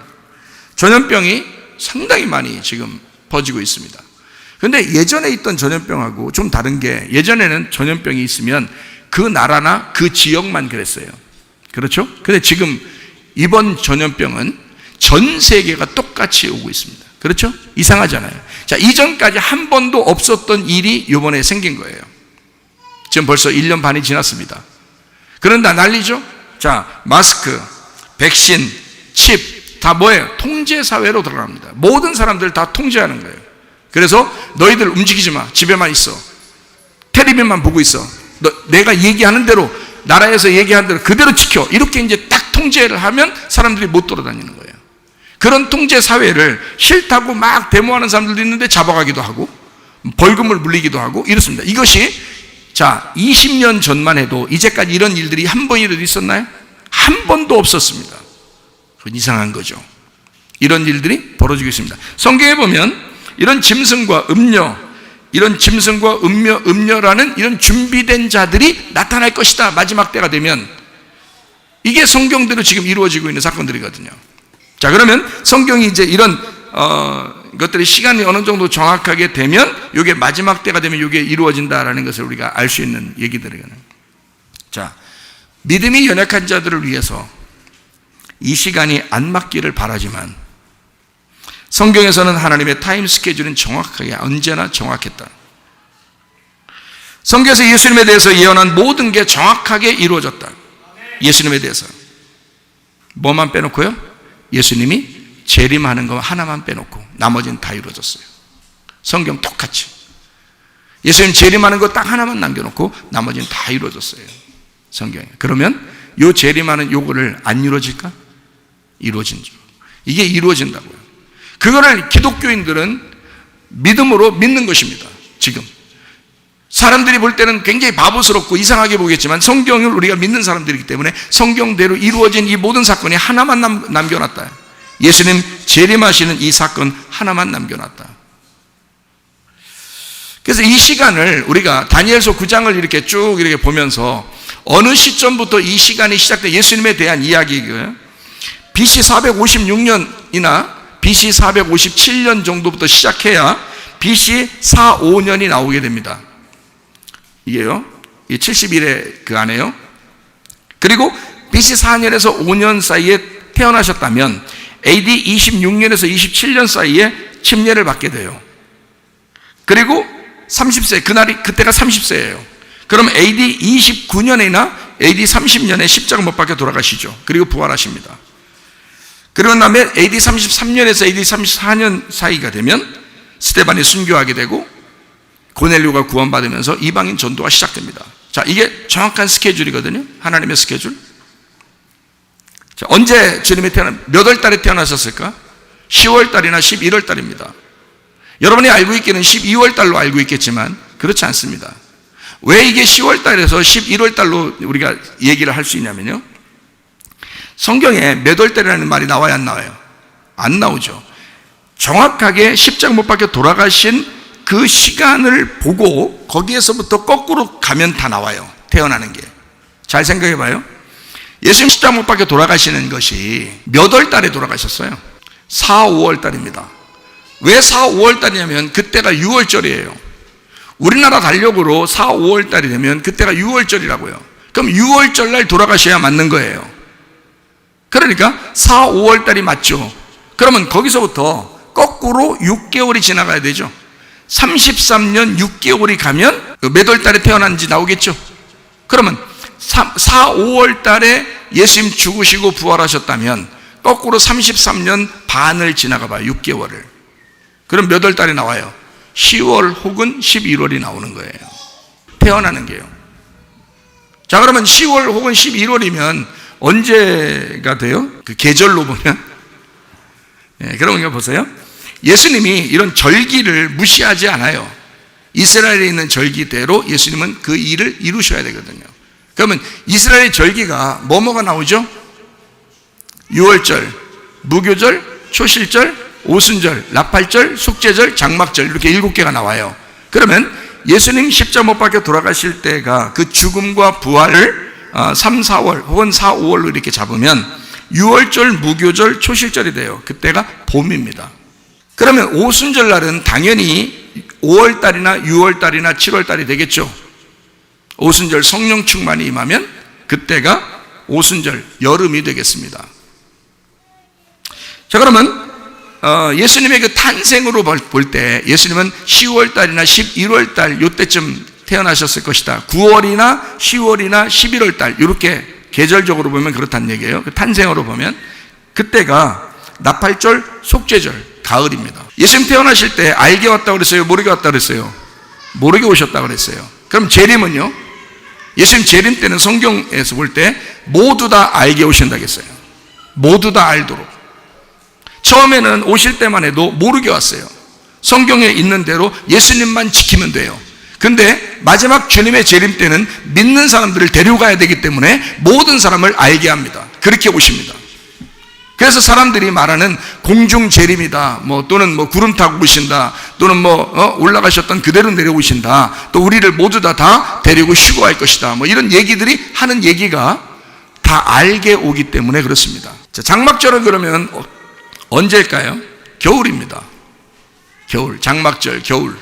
[SPEAKER 1] 전염병이 상당히 많이 지금 퍼지고 있습니다. 그런데 예전에 있던 전염병하고 좀 다른 게, 예전에는 전염병이 있으면 그 나라나 그 지역만 그랬어요. 그렇죠? 근데 지금 이번 전염병은 전 세계가 똑같이 오고 있습니다. 그렇죠? 이상하잖아요. 자, 이전까지 한 번도 없었던 일이 이번에 생긴 거예요. 지금 벌써 1년 반이 지났습니다. 그런데 난리죠? 자, 마스크, 백신, 칩, 다 뭐예요? 통제사회로 들어갑니다. 모든 사람들 다 통제하는 거예요. 그래서 너희들 움직이지 마. 집에만 있어. 텔레비전만 보고 있어. 내가 얘기하는 대로, 나라에서 얘기하는 대로 그대로 지켜. 이렇게 이제 딱 통제를 하면 사람들이 못 돌아다니는 거예요. 그런 통제 사회를 싫다고 막 데모하는 사람들도 있는데 잡아가기도 하고 벌금을 물리기도 하고 이렇습니다. 이것이 자 20년 전만 해도 이제까지 이런 일들이 한 번이라도 있었나요? 한 번도 없었습니다. 그건 이상한 거죠. 이런 일들이 벌어지고 있습니다. 성경에 보면 이런 짐승과 음녀, 이런 짐승과 음녀라는 이런 준비된 자들이 나타날 것이다. 마지막 때가 되면. 이게 성경대로 지금 이루어지고 있는 사건들이거든요. 자, 그러면 성경이 이제 이런 것들이 시간이 어느 정도 정확하게 되면 이게 마지막 때가 되면 이게 이루어진다라는 것을 우리가 알 수 있는 얘기들이거든요. 자, 믿음이 연약한 자들을 위해서 이 시간이 안 맞기를 바라지만 성경에서는 하나님의 타임 스케줄은 정확하게 언제나 정확했다. 성경에서 예수님에 대해서 예언한 모든 게 정확하게 이루어졌다. 예수님에 대해서 뭐만 빼놓고요? 예수님이 재림하는 거 하나만 빼놓고 나머지는 다 이루어졌어요. 성경 똑같이 예수님 재림하는 거 딱 하나만 남겨놓고 나머지는 다 이루어졌어요. 성경에. 그러면 요 재림하는 요거를 안 이루어질까? 이루어진죠. 이게 이루어진다고요. 그거를 기독교인들은 믿음으로 믿는 것입니다. 지금 사람들이 볼 때는 굉장히 바보스럽고 이상하게 보겠지만 성경을 우리가 믿는 사람들이기 때문에 성경대로 이루어진 이 모든 사건이 하나만 남겨놨다. 예수님 재림하시는 이 사건 하나만 남겨놨다. 그래서 이 시간을 우리가 다니엘서 9장을 이렇게 쭉 이렇게 보면서 어느 시점부터 이 시간이 시작돼 예수님에 대한 이야기고요. BC 456년이나 BC 457년 정도부터 시작해야 BC 4~5년이 나오게 됩니다. 이게요, 이 70일의 그 안에요. 그리고 BC 4년에서 5년 사이에 태어나셨다면 AD 26년에서 27년 사이에 침례를 받게 돼요. 그리고 30세, 그때가 30세예요. 그럼 AD 29년이나 AD 30년에 십자가 못 박혀 돌아가시죠. 그리고 부활하십니다. 그리고 다음에 AD 33년에서 AD 34년 사이가 되면 스데반이 순교하게 되고 고넬료가 구원받으면서 이방인 전도가 시작됩니다. 자, 이게 정확한 스케줄이거든요. 하나님의 스케줄. 자, 언제 주님이 몇 월 달에 태어나셨을까? 10월 달이나 11월 달입니다. 여러분이 알고 있기는 12월 달로 알고 있겠지만 그렇지 않습니다. 왜 이게 10월 달에서 11월 달로 우리가 얘기를 할 수 있냐면요. 성경에 몇 월 달이라는 말이 나와야 안 나와요? 안 나오죠. 정확하게 십자가 못 박혀 돌아가신 그 시간을 보고 거기에서부터 거꾸로 가면 다 나와요. 태어나는 게. 잘 생각해 봐요. 예수님 십자가 못 박혀 돌아가시는 것이 몇 월 달에 돌아가셨어요? 4, 5월 달입니다. 왜 4, 5월 달이냐면 그때가 6월절이에요. 우리나라 달력으로 4, 5월 달이 되면 그때가 6월절이라고요. 그럼 6월절 날 돌아가셔야 맞는 거예요. 그러니까 4, 5월 달이 맞죠. 그러면 거기서부터 거꾸로 6개월이 지나가야 되죠. 33년 6개월이 가면 몇 월 달에 태어난지 나오겠죠. 그러면 4, 5월 달에 예수님 죽으시고 부활하셨다면 거꾸로 33년 반을 지나가 봐요. 6개월을. 그럼 몇 월 달에 나와요? 10월 혹은 11월이 나오는 거예요. 태어나는 게요. 자, 그러면 10월 혹은 11월이면 언제가 돼요? 그 계절로 보면. 그러니까 보세요. 예수님이 이런 절기를 무시하지 않아요. 이스라엘에 있는 절기대로 예수님은 그 일을 이루셔야 되거든요. 그러면 이스라엘의 절기가 뭐가 나오죠? 유월절, 무교절, 초실절, 오순절, 나팔절, 속죄절, 장막절 이렇게 7개가 나와요. 그러면 예수님 십자가 못 박혀 돌아가실 때가 그 죽음과 부활을 3, 4월 혹은 4, 5월로 이렇게 잡으면 유월절, 무교절, 초실절이 돼요. 그때가 봄입니다. 그러면 오순절 날은 당연히 5월달이나 6월달이나 7월달이 되겠죠. 오순절 성령 충만이 임하면 그때가 오순절 여름이 되겠습니다. 자, 그러면 예수님의 그 탄생으로 볼 때 예수님은 10월달이나 11월달 요때쯤 태어나셨을 것이다. 9월이나 10월이나 11월달 이렇게 계절적으로 보면 그렇다는 얘기예요. 그 탄생으로 보면 그때가 나팔절, 속죄절, 가을입니다. 예수님 태어나실 때 알게 왔다고 그랬어요? 모르게 왔다고 그랬어요? 모르게 오셨다고 그랬어요. 그럼 재림은요? 예수님 재림 때는 성경에서 볼 때 모두 다 알게 오신다고 했어요. 모두 다 알도록. 처음에는 오실 때만 해도 모르게 왔어요. 성경에 있는 대로 예수님만 지키면 돼요. 근데 마지막 주님의 재림 때는 믿는 사람들을 데려가야 되기 때문에 모든 사람을 알게 합니다. 그렇게 오십니다. 그래서 사람들이 말하는 공중 재림이다, 또는 구름 타고 오신다, 또는 올라가셨던 그대로 내려오신다, 또 우리를 모두 다 데리고 쉬고 갈 것이다, 이런 얘기들이 하는 얘기가 다 알게 오기 때문에 그렇습니다. 자, 장막절은 그러면 언제일까요? 겨울입니다. 겨울, 장막절, 겨울.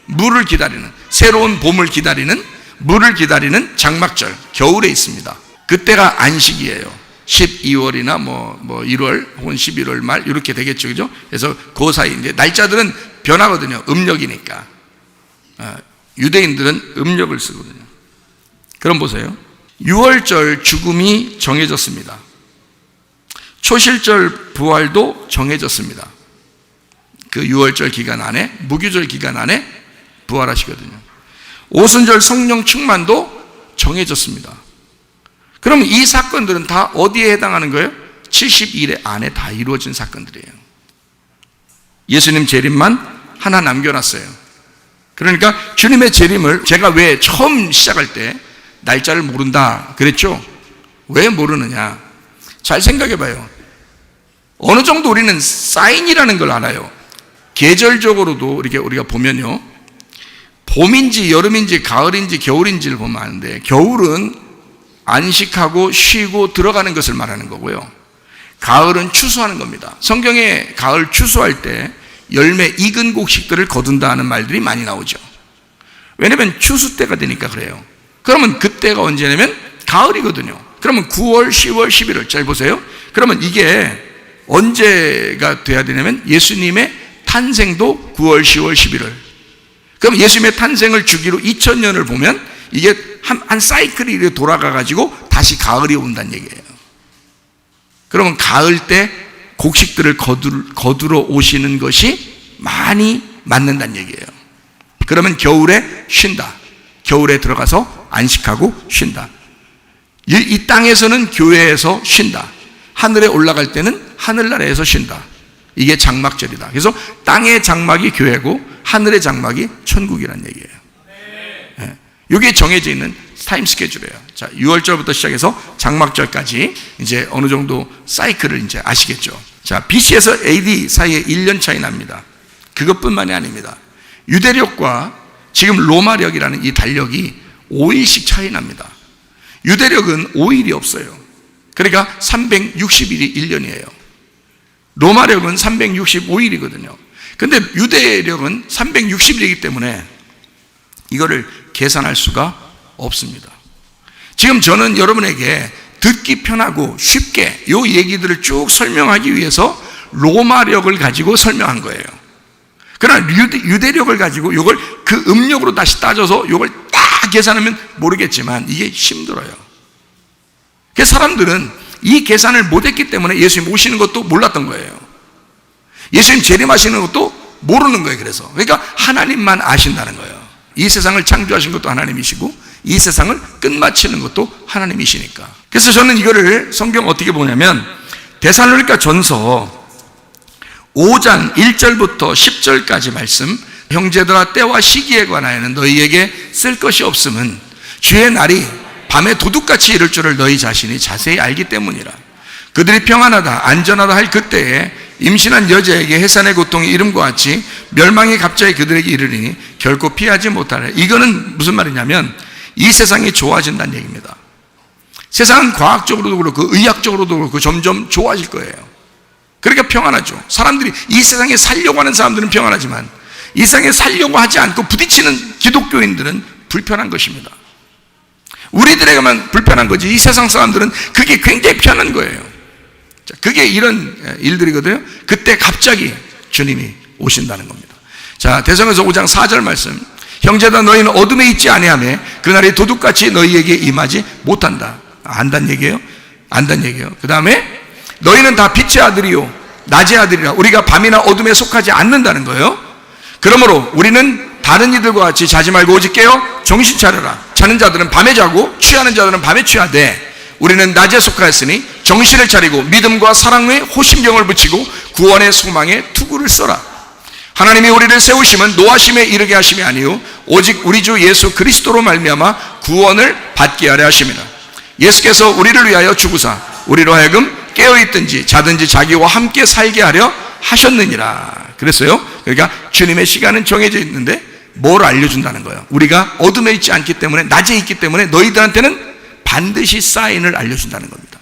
[SPEAKER 1] 물을 기다리는, 새로운 봄을 기다리는, 물을 기다리는 장막절, 겨울에 있습니다. 그때가 안식이에요. 12월이나 1월 혹은 11월 말 이렇게 되겠죠, 그죠? 그래서 그 사이 이제 날짜들은 변하거든요. 음력이니까. 유대인들은 음력을 쓰거든요. 그럼 보세요. 6월절 죽음이 정해졌습니다. 초실절 부활도 정해졌습니다. 그 6월절 기간 안에, 무교절 기간 안에 부활하시거든요. 오순절 성령 충만도 정해졌습니다. 그럼 이 사건들은 다 어디에 해당하는 거예요? 70일 안에 다 이루어진 사건들이에요. 예수님 재림만 하나 남겨놨어요. 그러니까 주님의 재림을 제가 왜 처음 시작할 때 날짜를 모른다 그랬죠? 왜 모르느냐? 잘 생각해 봐요. 어느 정도 우리는 사인이라는 걸 알아요. 계절적으로도 이렇게 우리가 보면요, 봄인지 여름인지 가을인지 겨울인지를 보면 아는데, 겨울은 안식하고 쉬고 들어가는 것을 말하는 거고요, 가을은 추수하는 겁니다. 성경에 가을 추수할 때 열매 익은 곡식들을 거둔다는 말들이 많이 나오죠. 왜냐하면 추수 때가 되니까 그래요. 그러면 그때가 언제냐면 가을이거든요. 그러면 9월, 10월, 11월 잘 보세요. 그러면 이게 언제가 돼야 되냐면 예수님의 탄생도 9월, 10월, 11월. 그럼 예수님의 탄생을 주기로 2000년을 보면 이게 한 사이클이 이렇게 돌아가가지고 다시 가을이 온다는 얘기예요. 그러면 가을 때 곡식들을 거두러 오시는 것이 많이 맞는다는 얘기예요. 그러면 겨울에 쉰다. 겨울에 들어가서 안식하고 쉰다. 이 땅에서는 교회에서 쉰다. 하늘에 올라갈 때는 하늘나라에서 쉰다. 이게 장막절이다. 그래서 땅의 장막이 교회고 하늘의 장막이 천국이라는 얘기예요. 이게 정해져 있는 타임 스케줄이에요. 자, 6월절부터 시작해서 장막절까지 이제 어느 정도 사이클을 이제 아시겠죠. 자, BC에서 AD 사이에 1년 차이 납니다. 그것뿐만이 아닙니다. 유대력과 지금 로마력이라는 이 달력이 5일씩 차이 납니다. 유대력은 5일이 없어요. 그러니까 360일이 1년이에요. 로마력은 365일이거든요. 근데 유대력은 360일이기 때문에 이거를 계산할 수가 없습니다. 지금 저는 여러분에게 듣기 편하고 쉽게 이 얘기들을 쭉 설명하기 위해서 로마력을 가지고 설명한 거예요. 그러나 유대력을 가지고 이걸 그 음력으로 다시 따져서 이걸 딱 계산하면 모르겠지만 이게 힘들어요. 그래서 사람들은 이 계산을 못했기 때문에 예수님 오시는 것도 몰랐던 거예요. 예수님 재림하시는 것도 모르는 거예요. 그러니까 하나님만 아신다는 거예요. 이 세상을 창조하신 것도 하나님이시고 이 세상을 끝마치는 것도 하나님이시니까. 그래서 저는 이거를 성경 어떻게 보냐면 데살로니가 전서 5장 1절부터 10절까지 말씀, 형제들아 때와 시기에 관하여는 너희에게 쓸 것이 없음은 주의 날이 밤에 도둑같이 이를 줄을 너희 자신이 자세히 알기 때문이라. 그들이 평안하다 안전하다 할 그때에 임신한 여자에게 해산의 고통이 이름과 같이 멸망이 갑자기 그들에게 이르리니 결코 피하지 못하라. 이거는 무슨 말이냐면 이 세상이 좋아진다는 얘기입니다. 세상은 과학적으로도 그렇고 의학적으로도 그렇고 점점 좋아질 거예요. 그러니까 평안하죠. 사람들이 이 세상에 살려고 하는 사람들은 평안하지만 이 세상에 살려고 하지 않고 부딪히는 기독교인들은 불편한 것입니다. 우리들에게만 불편한 거지 이 세상 사람들은 그게 굉장히 편한 거예요. 자, 그게 이런 일들이거든요. 그때 갑자기 주님이 오신다는 겁니다. 자, 데살로니가서 5장 4절 말씀, 형제다 너희는 어둠에 있지 아니하며 그날이 도둑같이 너희에게 임하지 못한다. 안다는 얘기예요. 안다는 얘기예요. 그 다음에 너희는 다 빛의 아들이요 낮의 아들이라. 우리가 밤이나 어둠에 속하지 않는다는 거예요. 그러므로 우리는 다른 이들과 같이 자지 말고 오직 깨어 정신 차려라. 자는 자들은 밤에 자고 취하는 자들은 밤에 취하되 우리는 낮에 속하였으니 정신을 차리고 믿음과 사랑에 호심경을 붙이고 구원의 소망에 투구를 써라. 하나님이 우리를 세우심은 노하심에 이르게 하심이 아니요 오직 우리 주 예수 그리스도로 말미암아 구원을 받게 하려 하심이라. 예수께서 우리를 위하여 죽으사 우리로 하여금 깨어있든지 자든지 자기와 함께 살게 하려 하셨느니라. 그랬어요. 그러니까 주님의 시간은 정해져 있는데 뭘 알려준다는 거예요. 우리가 어둠에 있지 않기 때문에 낮에 있기 때문에 너희들한테는 반드시 사인을 알려준다는 겁니다.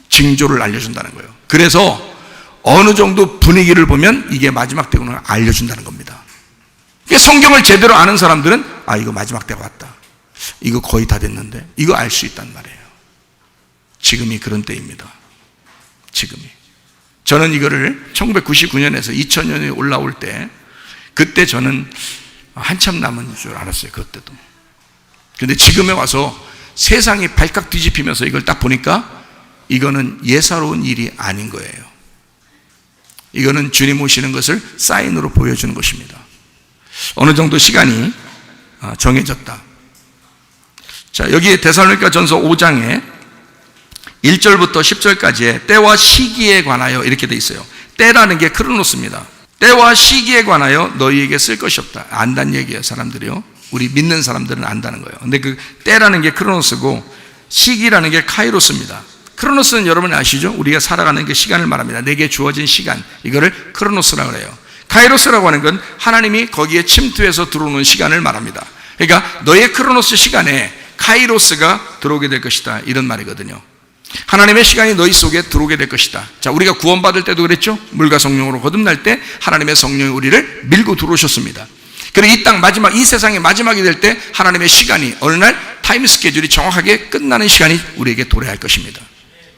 [SPEAKER 1] 징조를 알려준다는 거예요. 그래서 어느 정도 분위기를 보면 이게 마지막 때구나 알려준다는 겁니다. 성경을 제대로 아는 사람들은 아 이거 마지막 때가 왔다. 이거 거의 다 됐는데 이거 알 수 있단 말이에요. 지금이 그런 때입니다. 지금이. 저는 이거를 1999년에서 2000년에 올라올 때 그때 저는 한참 남은 줄 알았어요. 그때도. 근데 지금에 와서 세상이 발칵 뒤집히면서 이걸 딱 보니까 이거는 예사로운 일이 아닌 거예요. 이거는 주님 오시는 것을 사인으로 보여주는 것입니다. 어느 정도 시간이 정해졌다. 자, 여기 데살로니가 전서 5장에 1절부터 10절까지의 때와 시기에 관하여 이렇게 돼 있어요. 때라는 게 크로노스입니다. 때와 시기에 관하여 너희에게 쓸 것이 없다. 안다는 얘기예요. 사람들이요. 우리 믿는 사람들은 안다는 거예요. 근데 그 때라는 게 크로노스고 시기라는 게 카이로스입니다. 크로노스는 여러분 아시죠? 우리가 살아가는 그 시간을 말합니다. 내게 주어진 시간, 이거를 크로노스라고 해요. 카이로스라고 하는 건 하나님이 거기에 침투해서 들어오는 시간을 말합니다. 그러니까 너의 크로노스 시간에 카이로스가 들어오게 될 것이다, 이런 말이거든요. 하나님의 시간이 너희 속에 들어오게 될 것이다. 자, 우리가 구원받을 때도 그랬죠? 물과 성령으로 거듭날 때 하나님의 성령이 우리를 밀고 들어오셨습니다. 그리고 이 땅 마지막, 이 세상의 마지막이 될 때 하나님의 시간이 어느 날 타임 스케줄이 정확하게 끝나는 시간이 우리에게 도래할 것입니다.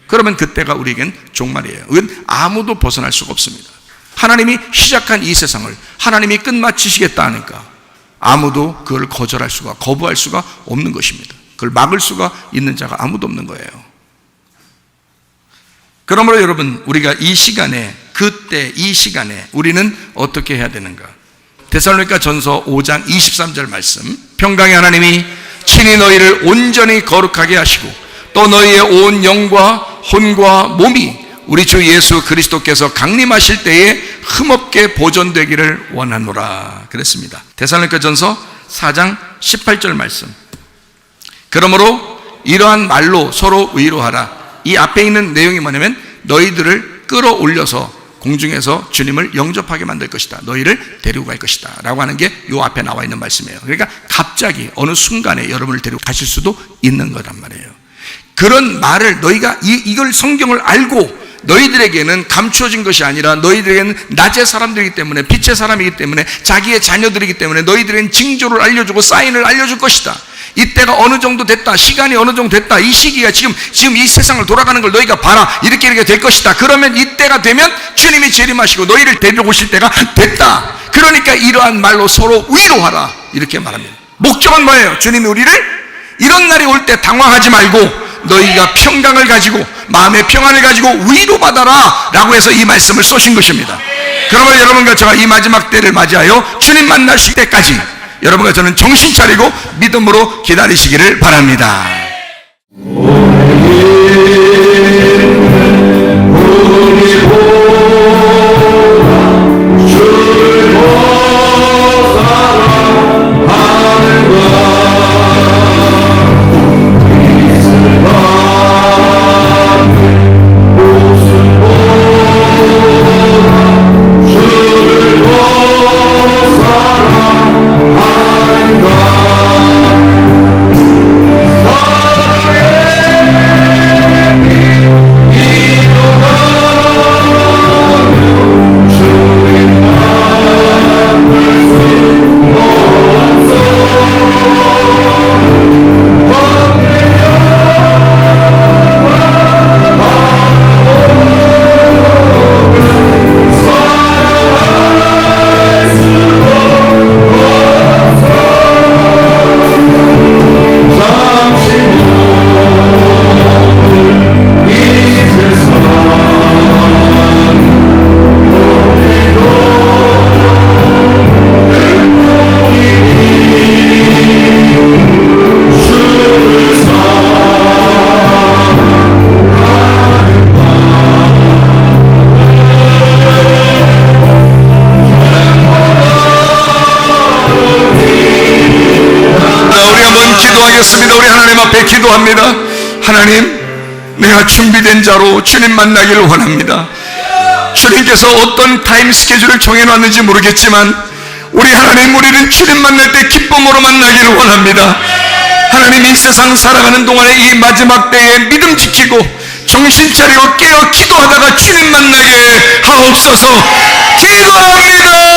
[SPEAKER 1] 그러면 그때가 우리에겐 종말이에요. 이건 아무도 벗어날 수가 없습니다. 하나님이 시작한 이 세상을 하나님이 끝마치시겠다 하니까 아무도 그걸 거절할 수가, 거부할 수가 없는 것입니다. 그걸 막을 수가 있는 자가 아무도 없는 거예요. 그러므로 여러분, 우리가 이 시간에, 그때 이 시간에 우리는 어떻게 해야 되는가? 데살로니가 전서 5장 23절 말씀, 평강의 하나님이 친히 너희를 온전히 거룩하게 하시고 또 너희의 온 영과 혼과 몸이 우리 주 예수 그리스도께서 강림하실 때에 흠없게 보존되기를 원하노라 그랬습니다. 데살로니가 전서 4장 18절 말씀, 그러므로 이러한 말로 서로 위로하라. 이 앞에 있는 내용이 뭐냐면 너희들을 끌어올려서 공중에서 주님을 영접하게 만들 것이다. 너희를 데리고 갈 것이다 라고 하는 게 요 앞에 나와 있는 말씀이에요. 그러니까 갑자기 어느 순간에 여러분을 데리고 가실 수도 있는 거란 말이에요. 그런 말을 너희가 이걸 성경을 알고 너희들에게는 감추어진 것이 아니라 너희들에게는 낮의 사람들이기 때문에, 빛의 사람이기 때문에, 자기의 자녀들이기 때문에 너희들에게는 징조를 알려주고 사인을 알려줄 것이다. 이때가 어느 정도 됐다, 시간이 어느 정도 됐다, 이 시기가 지금 이 세상을 돌아가는 걸 너희가 봐라, 이렇게 될 것이다. 그러면 이때가 되면 주님이 재림하시고 너희를 데리러 오실 때가 됐다. 그러니까 이러한 말로 서로 위로하라, 이렇게 말합니다. 목적은 뭐예요? 주님이 우리를 이런 날이 올 때 당황하지 말고 너희가 평강을 가지고 마음의 평안을 가지고 위로받아라 라고 해서 이 말씀을 쏘신 것입니다. 그러면 여러분과 저가 이 마지막 때를 맞이하여 주님 만나실 때까지 여러분과 저는 정신 차리고 믿음으로 기다리시기를 바랍니다. 기도하겠습니다. 우리 하나님 앞에 기도합니다. 하나님, 내가 준비된 자로 주님 만나기를 원합니다. 주님께서 어떤 타임 스케줄을 정해놨는지 모르겠지만 우리 하나님, 우리는 주님 만날 때 기쁨으로 만나기를 원합니다. 하나님, 이 세상 살아가는 동안에 이 마지막 때에 믿음 지키고 정신 차리고 깨어 기도하다가 주님 만나게 하옵소서. 기도합니다.